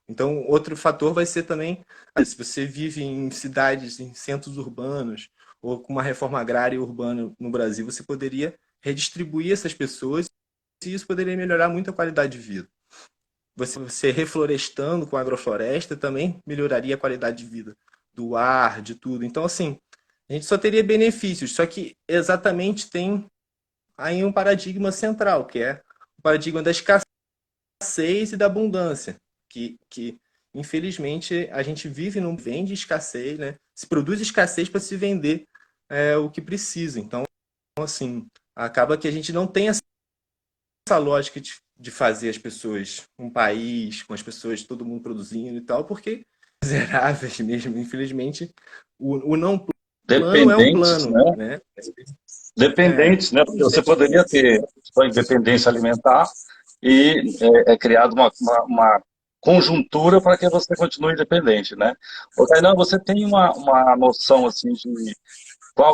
Então, outro fator vai ser também, se você vive em cidades, em centros urbanos, ou com uma reforma agrária urbana no Brasil, você poderia redistribuir essas pessoas e isso poderia melhorar muito a qualidade de vida. Você reflorestando com a agrofloresta também melhoraria a qualidade de vida do ar, de tudo. Então, assim, a gente só teria benefícios, só que exatamente tem aí um paradigma central, que é o paradigma da escassez e da abundância, que infelizmente a gente vive num vende escassez, né? Se produz escassez para se vender o que precisa. Então, assim, acaba que a gente não tem essa lógica de fazer as pessoas um país com as pessoas, todo mundo produzindo e tal, porque miseráveis mesmo, infelizmente, o não plano é um
Dependentes,
plano,
né?
né?
Dependentes, né? Porque você poderia ter sua independência alimentar e criado uma conjuntura para que você continue independente, né? Ô, Tainan, você tem uma noção assim de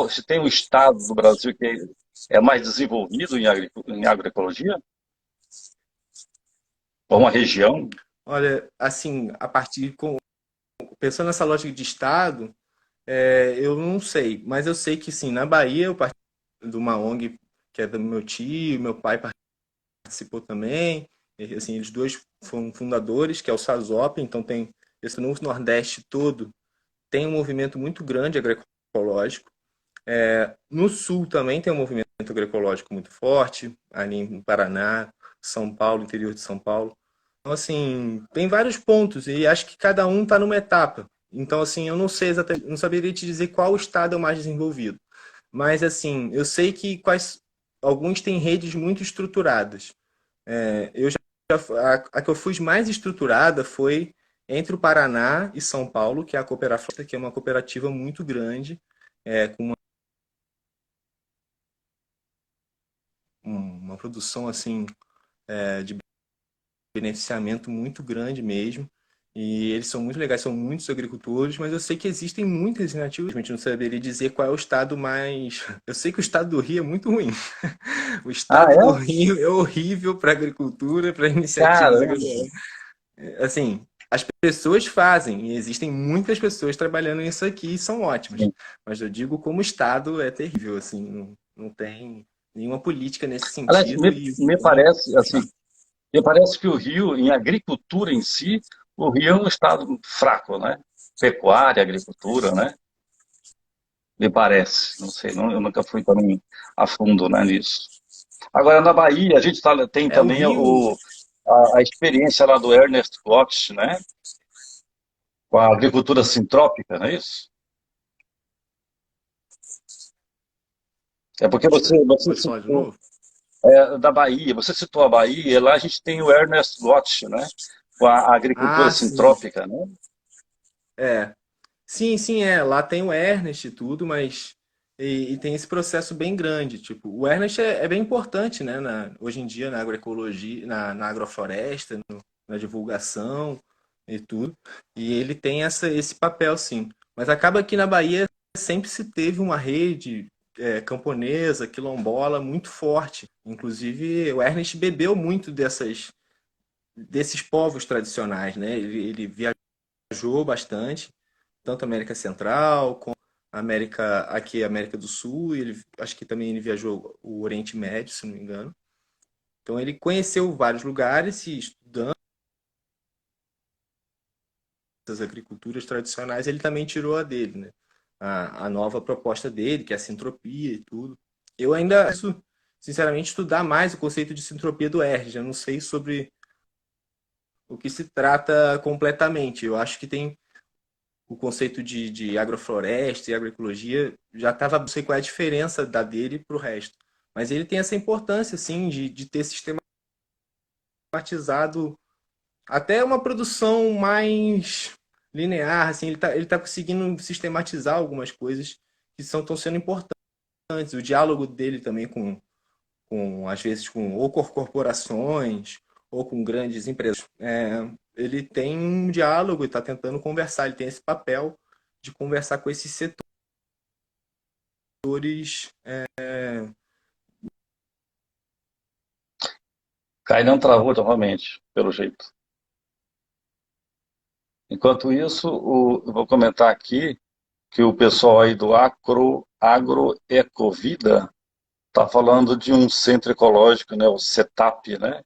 se tem um estado do Brasil que é mais desenvolvido em agroecologia? Ou uma região?
Olha, assim, pensando nessa lógica de Estado, eu não sei, mas eu sei que sim, na Bahia eu participei de uma ONG que é do meu tio, meu pai participou também, e, assim, eles dois foram fundadores, que é o SASOP, então tem, esse no Nordeste todo, tem um movimento muito grande agroecológico. No Sul também tem um movimento agroecológico muito forte, ali no Paraná, São Paulo, interior de São Paulo. Então, assim, tem vários pontos e acho que cada um está numa etapa. Então, assim, eu não sei exatamente, não saberia te dizer qual estado é o mais desenvolvido. Mas, assim, eu sei que alguns têm redes muito estruturadas. Eu já, a que eu fui mais estruturada foi entre o Paraná e São Paulo, que é a Cooperafloresta, que é uma cooperativa muito grande, com uma produção assim de beneficiamento muito grande mesmo. E eles são muito legais, são muitos agricultores, mas eu sei que existem muitas iniciativas. A gente não saberia dizer qual é o estado mais. Eu sei que o estado do Rio é muito ruim. O
Ah,
estado do
é?
Rio é horrível para agricultura, para iniciativas
Caramba.
agrícolas. Assim, as pessoas fazem, e existem muitas pessoas trabalhando nisso aqui e são ótimas. Mas eu digo como estado é terrível, assim, não tem nenhuma política nesse
Aliás,
sentido e
me parece, assim, me parece que o Rio, em agricultura em si, o Rio é um estado fraco, né? Pecuária, agricultura, né? Me parece, não sei, eu nunca fui também a fundo, né, nisso. Agora, na Bahia, a gente tem
o
também
Rio.
a experiência lá do Ernest Bloch, né? Com a agricultura sintrópica, não é isso? É porque você
Pode falar de
citou
novo?
da Bahia, você citou a Bahia, e lá a gente tem o Ernest Bloch, né? Com a agricultura
Ah, sim.
sintrópica, né?
É. Sim, sim, é. Lá tem o Ernest e tudo, mas. E tem esse processo bem grande. Tipo, o Ernest é bem importante, né? Hoje em dia, na agroecologia, na agrofloresta, na divulgação e tudo. E ele tem esse papel, sim. Mas acaba que na Bahia sempre se teve uma rede camponesa, quilombola, muito forte. Inclusive, o Ernest bebeu muito desses povos tradicionais, né? Ele viajou bastante, tanto América Central como América do Sul, e acho que também ele viajou o Oriente Médio, se não me engano. Então ele conheceu vários lugares e estudando as agriculturas tradicionais, ele também tirou a dele, né? A nova proposta dele, que é a sintropia e tudo. Eu ainda, sinceramente, estudar mais o conceito de sintropia do RG. Eu não sei sobre o que se trata completamente. Eu acho que tem o conceito de agrofloresta e agroecologia, já estava, não sei qual é a diferença da dele para o resto. Mas ele tem essa importância, assim, de ter sistematizado até uma produção mais linear, assim, ele tá conseguindo sistematizar algumas coisas que estão sendo importantes. O diálogo dele também às vezes, ou com corporações, ou com grandes empresas. Ele tem um diálogo e está tentando conversar, ele tem esse papel de conversar com esses setores.
Kainan travou novamente, pelo jeito. Enquanto isso, eu vou comentar aqui que o pessoal aí do Agroecovida está falando de um centro ecológico, né, o CETAP, né,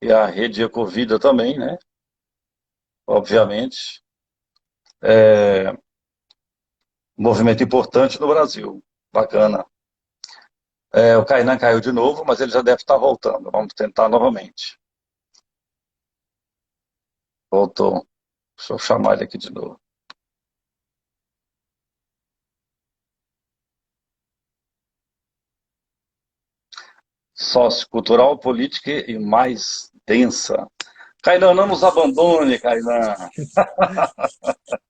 e a rede Ecovida também, né, obviamente, um movimento importante no Brasil, bacana. O Kainan caiu de novo, mas ele já deve estar voltando, vamos tentar novamente. Voltou, deixa eu chamar ele aqui de novo. Sociocultural, política e mais densa. Kainan, não nos abandone, Kainan.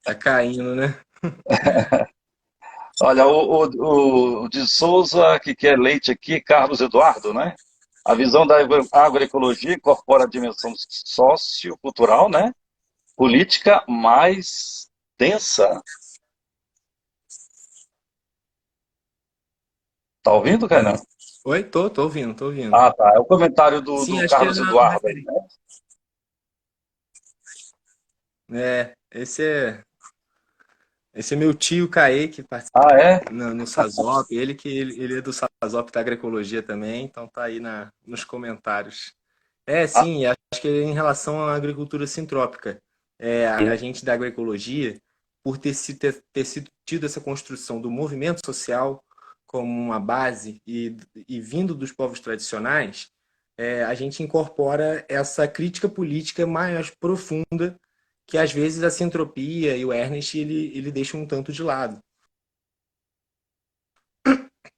Tá caindo, né?
Olha, o de Souza, que quer leite aqui, Carlos Eduardo, né? A visão da agroecologia incorpora a dimensão sociocultural, né? Política mais densa. Tá ouvindo, Kainan?
Oi, tô ouvindo, tô ouvindo.
Ah, tá. É o comentário
Sim,
do
acho que
Carlos
ele não
Eduardo aí,
refere.
né?
Esse é meu tio Caê, que participa
Ah, é?
no Sazop. Ele é do Sazop da agroecologia também, então tá aí nos comentários.
Ah,
Sim, acho que em relação à agricultura sintrópica, a gente da agroecologia, por ter tido essa construção do movimento social como uma base e vindo dos povos tradicionais, a gente incorpora essa crítica política mais profunda que às vezes a sintropia e o Ernest ele deixa um tanto de lado.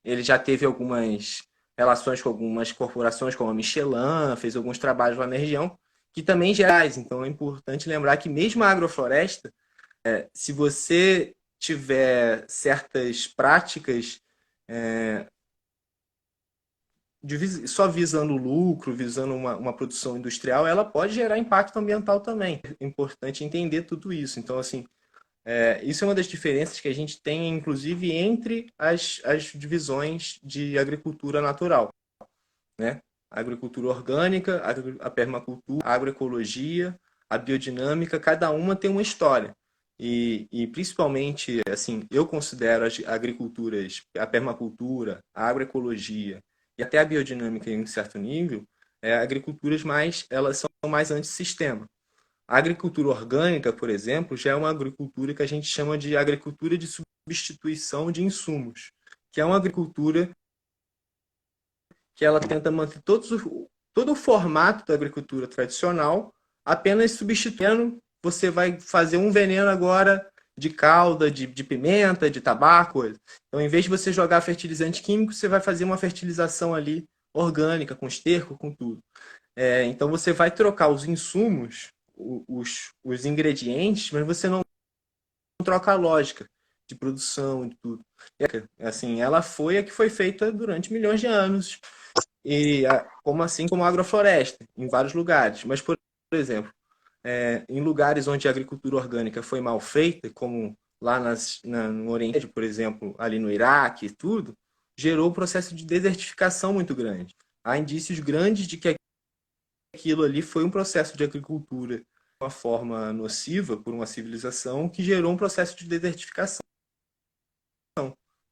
Ele já teve algumas relações com algumas corporações, como a Michelin, fez alguns trabalhos lá na região, que também gerais. Então é importante lembrar que mesmo a agrofloresta, se você tiver certas práticas só visando lucro, visando uma produção industrial, ela pode gerar impacto ambiental também. É importante entender tudo isso. Então, assim, isso é uma das diferenças que a gente tem, inclusive, entre as divisões de agricultura natural, né? A agricultura orgânica, a permacultura, a agroecologia, a biodinâmica, cada uma tem uma história. E principalmente, assim, eu considero as agriculturas, a permacultura, a agroecologia e até a biodinâmica em um certo nível, agriculturas mais, elas são mais antissistema. A agricultura orgânica, por exemplo, já é uma agricultura que a gente chama de agricultura de substituição de insumos, que é uma agricultura que ela tenta manter todo o formato da agricultura tradicional, apenas substituindo. Você vai fazer um veneno agora de calda, de pimenta, de tabaco. Então, em vez de você jogar fertilizante químico, você vai fazer uma fertilização ali orgânica, com esterco, com tudo. Então, você vai trocar os insumos, os ingredientes, mas você não troca a lógica de produção e tudo. Assim, ela foi a que foi feita durante milhões de anos como assim como a agrofloresta, em vários lugares. Mas, por exemplo, em lugares onde a agricultura orgânica foi mal feita, como lá no Oriente, por exemplo, ali no Iraque e tudo, gerou um processo de desertificação muito grande. Há indícios grandes de que aquilo ali foi um processo de agricultura de uma forma nociva por uma civilização que gerou um processo de desertificação.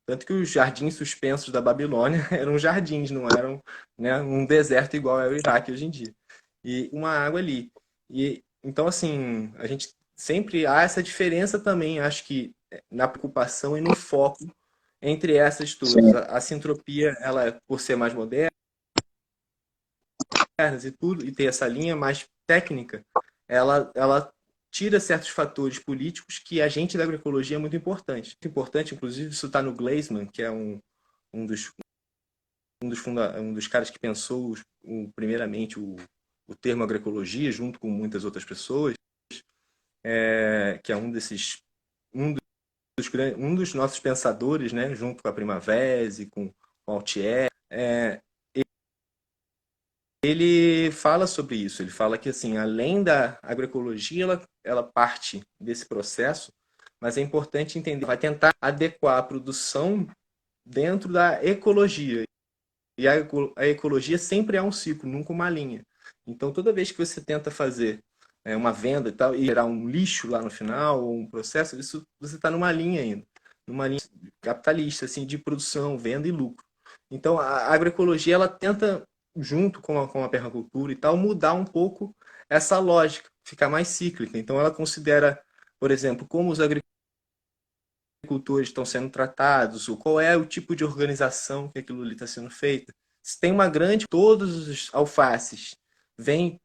Tanto que os jardins suspensos da Babilônia eram jardins, não eram, né, um deserto igual é o Iraque hoje em dia. E uma água ali. Então, assim, a gente sempre há essa diferença também, acho que na preocupação e no foco entre essas todas.
sim.
A sintropia, ela, por ser mais moderna e tudo, e ter essa linha mais técnica, ela tira certos fatores políticos que a gente da agroecologia é muito importante. Muito importante, inclusive, isso está no Gleisman, que é um dos, um dos caras que pensou primeiramente o termo agroecologia, junto com muitas outras pessoas, que é um dos nossos pensadores, né, junto com a Primavera, com o Altier. Ele fala sobre isso. Ele fala que, assim, além da agroecologia, ela parte desse processo, mas é importante entender, vai tentar adequar a produção dentro da ecologia. E a ecologia sempre é um ciclo, nunca uma linha. Então, toda vez que você tenta fazer uma venda e tal, e gerar um lixo lá no final, ou um processo, isso você está numa linha ainda. Numa linha capitalista, assim, de produção, venda e lucro. Então, a agroecologia, ela tenta, junto com a permacultura e tal, mudar um pouco essa lógica, ficar mais cíclica. Então, ela considera, por exemplo, como os agricultores estão sendo tratados, ou qual é o tipo de organização que aquilo ali está sendo feito. Se tem uma grande, todos os alfaces vêm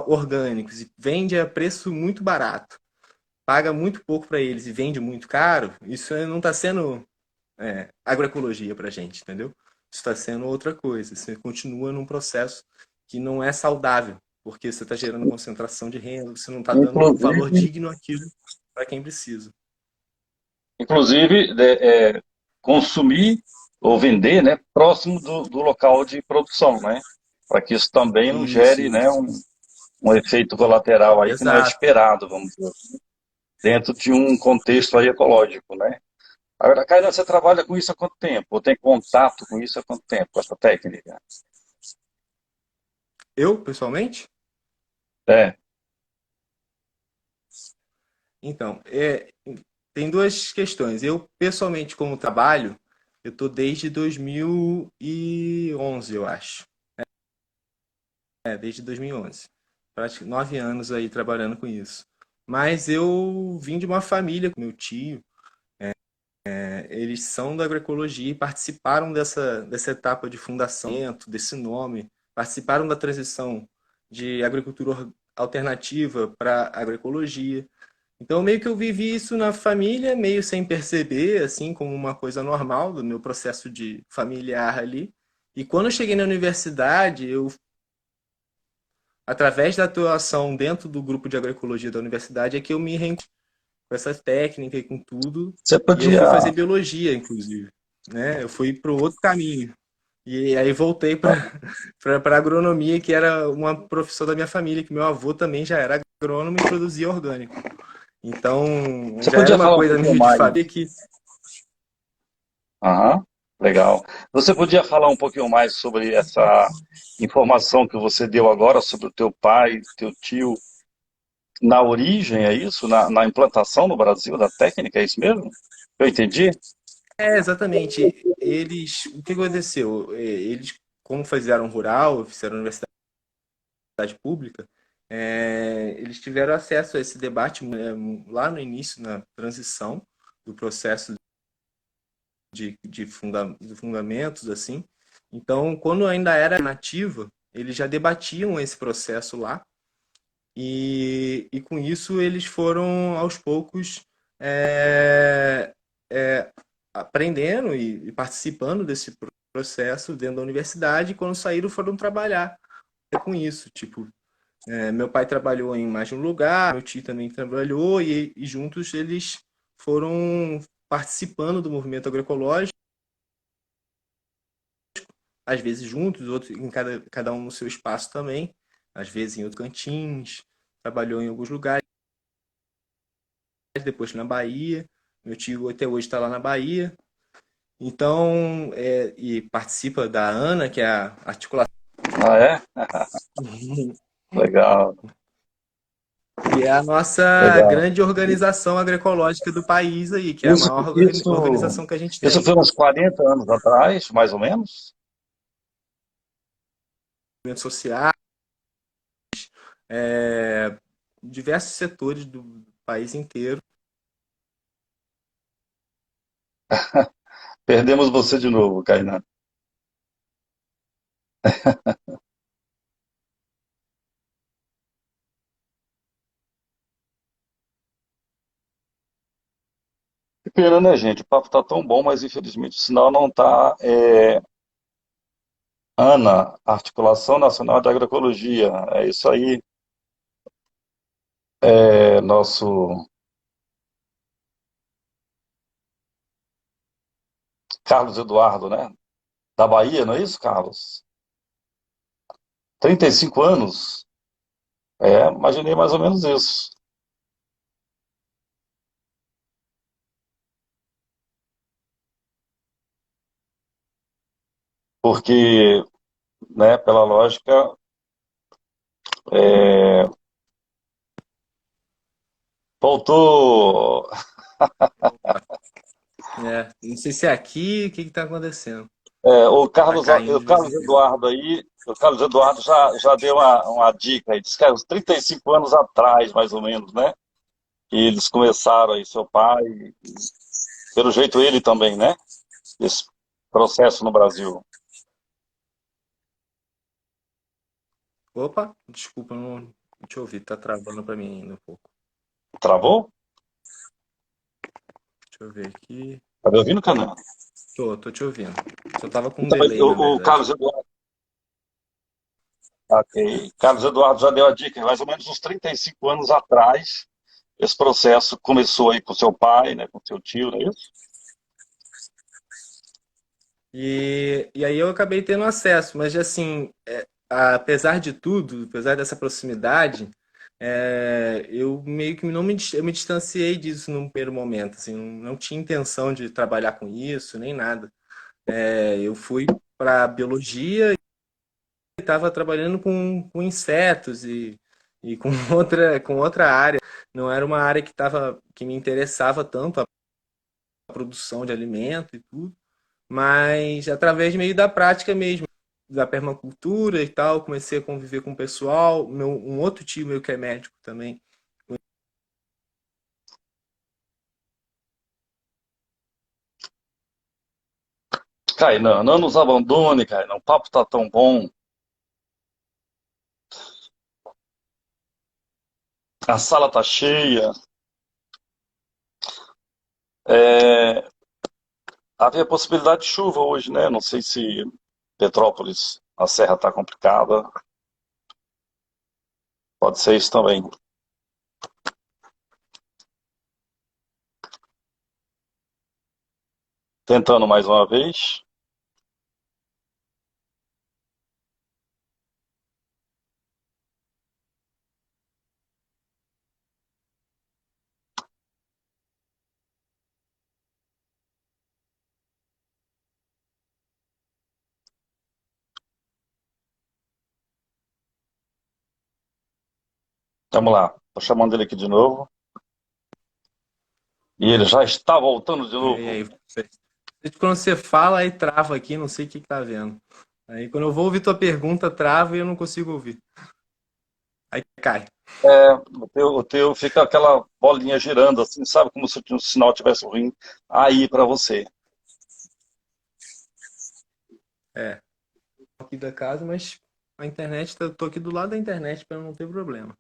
orgânicos e vende a preço muito barato, paga muito pouco para eles e vende muito caro, isso não está sendo agroecologia para a gente, entendeu? Isso está sendo outra coisa. Você continua num processo que não é saudável, porque você está gerando concentração de renda, você não está dando um valor
Inclusive,
digno àquilo para quem precisa.
inclusive consumir ou vender, né, próximo do local de produção, né, para que isso também não
Isso,
gere, né,
isso.
um efeito colateral aí que não é
Exato.
esperado, vamos dizer, dentro de um contexto aí ecológico, né. Agora, Caína, você trabalha com isso há quanto tempo? Ou tem contato com isso há quanto tempo, com essa técnica?
Eu, pessoalmente,
É,
Então, tem duas questões. Eu, pessoalmente, como trabalho, eu tô desde 2011, eu acho. Desde 2011. Praticamente 9 anos aí trabalhando com isso. Mas eu vim de uma família, com meu tio, eles são da agroecologia e participaram dessa etapa de fundamento, desse nome, participaram da transição de agricultura alternativa para agroecologia. Então, meio que eu vivi isso na família, meio sem perceber, assim, como uma coisa normal do meu processo de familiar ali. E quando eu cheguei na universidade, através da atuação dentro do grupo de agroecologia da universidade, é que eu me reencontrei com essa técnica e com tudo.
Você
E eu fui
podia.
fazer biologia, inclusive, né? Eu fui para outro caminho. E aí voltei para agronomia, que era uma profissão da minha família, que meu avô também já era agrônomo e produzia orgânico. Então,
Você
já era
podia
uma
falar um
coisa
pouquinho
meio de
mais.
família que
Aham, legal. Você podia falar um pouquinho mais sobre essa informação que você deu agora sobre o teu pai, teu tio, na origem, é isso? Na implantação no Brasil da técnica, é isso mesmo? Eu entendi?
exatamente. O que aconteceu? Eles, como fizeram rural, fizeram universidade pública, eles tiveram acesso a esse debate lá no início, na transição do processo de fundamentos, assim. Então, quando ainda era nativa, eles já debatiam esse processo lá, e com isso eles foram, aos poucos, é, é, aprendendo e participando desse processo dentro da universidade, e quando saíram foram trabalhar com isso, tipo, meu pai trabalhou em mais de um lugar, meu tio também trabalhou, e juntos eles foram participando do movimento agroecológico, às vezes juntos, outros em cada um no seu espaço também, às vezes em outros cantins, trabalhou em alguns lugares, depois na Bahia, meu tio até hoje está lá na Bahia, então, e participa da ANA, que é a articulação,
Ah, é? Legal,
que é a nossa
legal.
grande organização agroecológica do país aí, que é a
Isso,
maior
isso,
organização que a gente
isso
tem.
foi uns 40 anos atrás, mais ou menos?
Movimentos sociais, é, diversos setores do país inteiro.
Perdemos você de novo, Kainan. Que pena, né, gente? O papo tá tão bom, mas infelizmente o sinal não tá. ANA, Articulação Nacional de Agroecologia. É isso aí, nosso Carlos Eduardo, né? Da Bahia, não é isso, Carlos? 35 anos? Imaginei mais ou menos isso. Porque, né, pela lógica, é, faltou.
Não sei se é aqui, o que está acontecendo?
O
Tá
Carlos,
caindo
o
de vez
Carlos
em quando.
Eduardo aí, o Carlos Eduardo já deu uma dica aí, disse que é uns 35 anos atrás, mais ou menos, né? Que eles começaram aí, seu pai, pelo jeito ele também, né? Esse processo no Brasil.
Opa, desculpa, não te ouvi, tá travando para mim ainda um pouco.
Travou?
Deixa eu ver aqui.
Tá me ouvindo, Canan?
Tô te ouvindo. Só tava com um
Então,
delay, na
o
verdade.
Carlos Eduardo, ok. Carlos Eduardo já deu a dica, mais ou menos uns 35 anos atrás, esse processo começou aí com seu pai, né, com seu tio, não é isso?
E aí eu acabei tendo acesso, mas assim, apesar de tudo, apesar dessa proximidade, eu meio que eu me distanciei disso num primeiro momento, assim, não tinha intenção de trabalhar com isso, nem nada. Eu fui para biologia e estava trabalhando com insetos e com com outra área. não era uma área que me interessava tanto, a produção de alimento e tudo, mas através meio da prática mesmo, da permacultura e tal, comecei a conviver com o pessoal, um outro tio meu que é médico também.
Kainan, não nos abandone, Kainan. O papo tá tão bom. A sala tá cheia. É, havia possibilidade de chuva hoje, né? Não sei se Petrópolis, a serra tá complicada. Pode ser isso também. Tentando mais uma vez. Vamos lá. Tô chamando ele aqui de novo. E ele já está voltando de
E
novo.
aí, quando você fala, aí trava aqui, não sei o que tá vendo. Aí quando eu vou ouvir tua pergunta, trava e eu não consigo ouvir. Aí cai.
É, o teu fica aquela bolinha girando, assim, sabe? Como se o sinal tivesse ruim aí para você.
É, aqui da casa, mas a internet, tô aqui do lado da internet para não ter problema.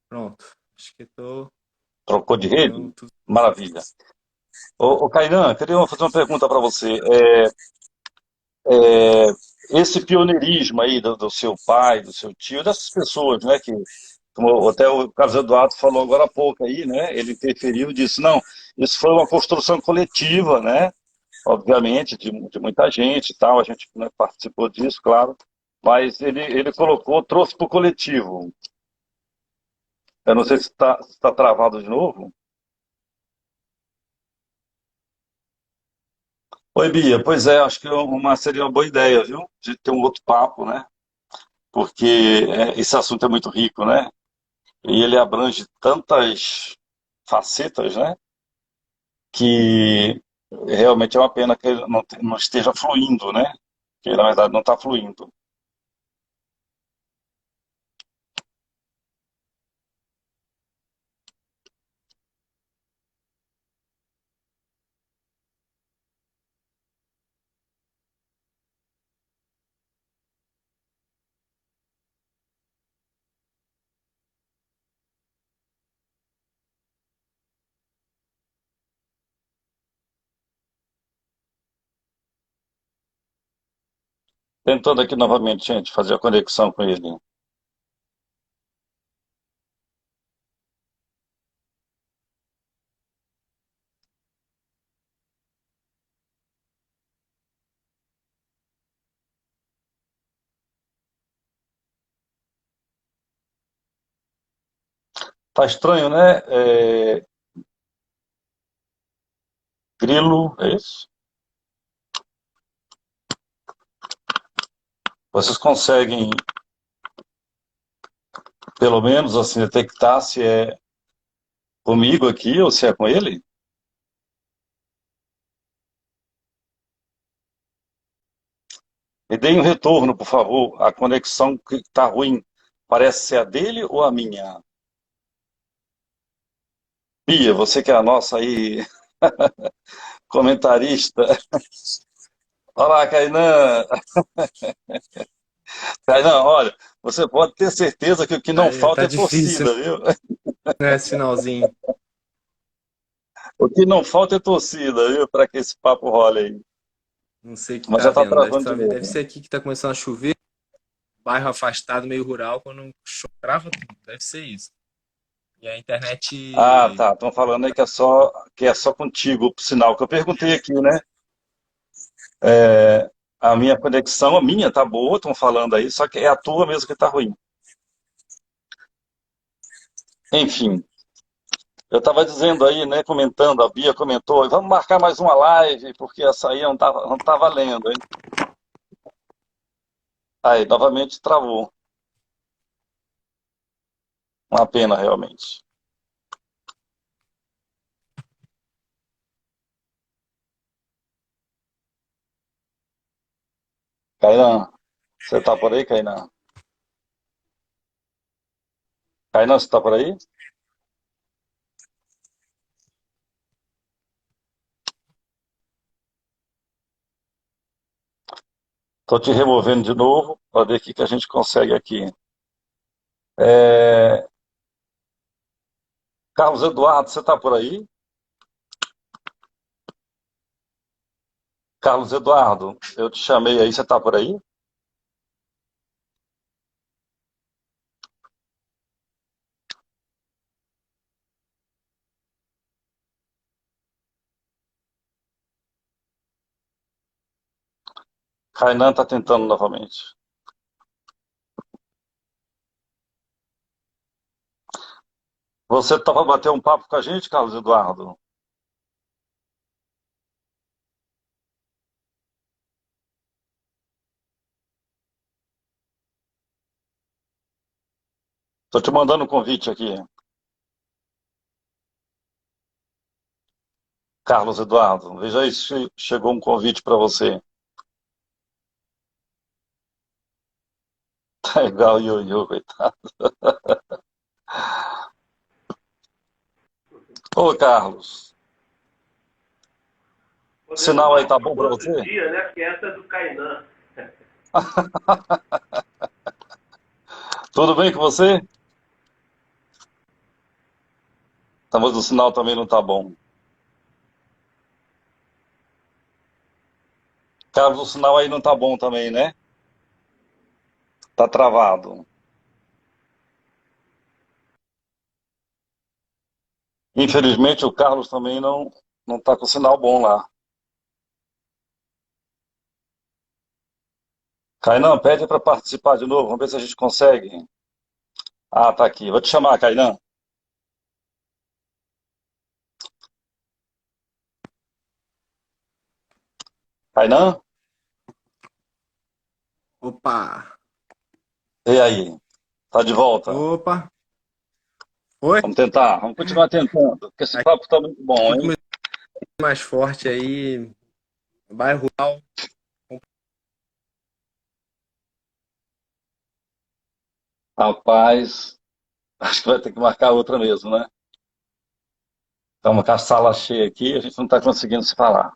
Pronto. Acho que tô
Trocou de
dando
rede?
tudo.
Maravilha. Ô Kainan, queria fazer uma pergunta para você. Esse pioneirismo aí do seu pai, do seu tio, dessas pessoas, né, que, como até o Carlos Eduardo falou agora há pouco aí, né, ele interferiu e disse, não, isso foi uma construção coletiva, né, obviamente, de muita gente e tal, a gente, né, participou disso, claro, mas ele colocou, trouxe para o coletivo. Eu não sei se está travado de novo. Oi, Bia, pois é, acho que seria uma boa ideia, viu, de ter um outro papo, né, porque esse assunto é muito rico, né, e ele abrange tantas facetas, né, que realmente é uma pena que ele não esteja fluindo, né, que na verdade não está fluindo. Tentando aqui novamente, gente, fazer a conexão com ele. Tá estranho, né? Grilo, é isso? Vocês conseguem, pelo menos, assim, detectar se é comigo aqui ou se é com ele? Me deem um retorno, por favor. A conexão que está ruim parece ser a dele ou a minha? Bia, você que é a nossa aí comentarista. Olá, Kainan. Kainan, olha, você pode ter certeza que o que não
Tá
falta é
difícil,
torcida, viu?
né? Esse sinalzinho.
O que não falta é torcida, viu? Para que esse papo role aí.
Não sei o que
Mas
tá
já está
vendo.
travando de
Deve
novo.
ser aqui que tá começando a chover. Bairro afastado, meio rural, quando trava tudo. Deve ser isso. E a
Ah,
internet.
tá. Estão falando aí que é só contigo, por sinal que eu perguntei aqui, né? A minha conexão, a minha tá boa, estão falando aí, só que é a tua mesmo que tá ruim. Enfim, Eu estava dizendo aí, né, comentando, a Bia comentou, vamos marcar mais uma live, porque essa aí não tá valendo, hein? Aí, novamente travou. Uma pena, realmente. Kainan, você tá por aí, Kainan? Kainan, você tá por aí? Tô te removendo de novo para ver o que que a gente consegue aqui. É, Carlos Eduardo, você tá por aí? Carlos Eduardo, eu te chamei aí, você tá por aí? Kainan tá tentando novamente. Você topa bater um papo com a gente, Carlos Eduardo? Tô te mandando um convite aqui. Carlos Eduardo, veja aí se chegou um convite para você. Tá igual ioiô, coitado. Ô, Carlos, o
Podemos
sinal aí tá
marcar
bom
para
para
outro
você?
dia, né? Porque essa é do Kainan.
Tudo bem com você? Tá, mas o sinal também não tá bom. Carlos, o sinal aí não tá bom também, né? Tá travado. Infelizmente, o Carlos também não tá com sinal bom lá. Kainan, pede para participar de novo, vamos ver se a gente consegue. Ah, tá aqui. Vou te chamar, Kainan. Kainan?
Opa!
E aí? Tá de volta?
Opa! Oi?
Vamos tentar, vamos continuar tentando, porque esse papo tá muito bom,
Aqui
hein?
começou mais forte aí, bairro rural.
Rapaz, acho que vai ter que marcar outra mesmo, né? Estamos com a sala cheia aqui, a gente não está conseguindo se falar.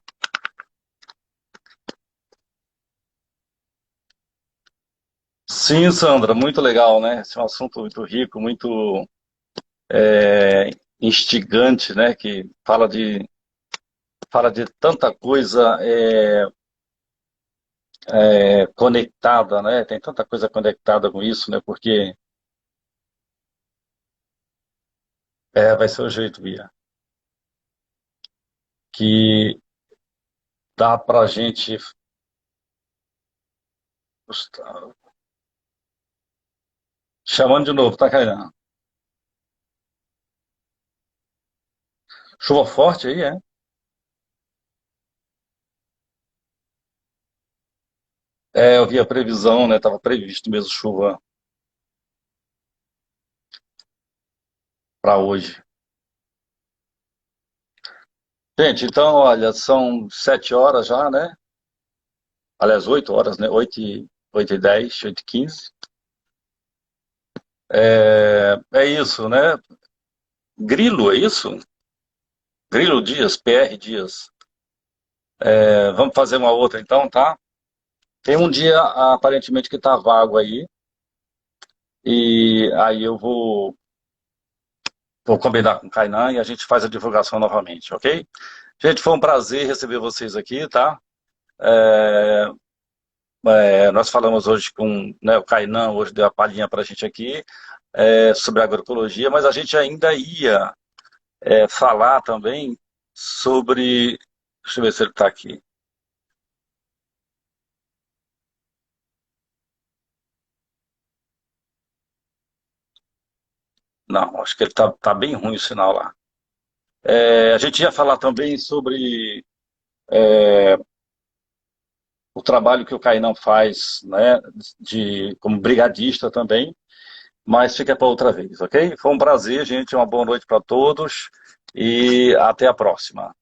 Sim, Sandra, muito legal, né? Esse é um assunto muito rico, muito instigante, né? Que fala de tanta coisa conectada, né? Tem tanta coisa conectada com isso, né? Porque vai ser o jeito, Bia, que dá para a gente. Chamando de novo, tá, Kainan? Chuva forte aí, é? É, eu vi a previsão, né? Tava previsto mesmo chuva para hoje. Gente, então, olha, são 7 horas já, né? Aliás, 8 horas, né? 8h10, 8h15. É isso, né? Grilo, é isso? Grilo Dias, PR Dias. Vamos fazer uma outra então, tá? Tem um dia aparentemente que tá vago aí, e aí eu vou combinar com o Kainan e a gente faz a divulgação novamente, ok? Gente, foi um prazer receber vocês aqui, tá? É, nós falamos hoje com, né, o Kainan, hoje deu a palhinha para a gente aqui sobre agroecologia, mas a gente ainda ia falar também sobre. Deixa eu ver se ele está aqui. Não, acho que ele tá bem ruim o sinal lá. A gente ia falar também sobre o trabalho que o Kainan faz, né, como brigadista também, mas fica para outra vez, ok? Foi um prazer, gente, uma boa noite para todos e até a próxima.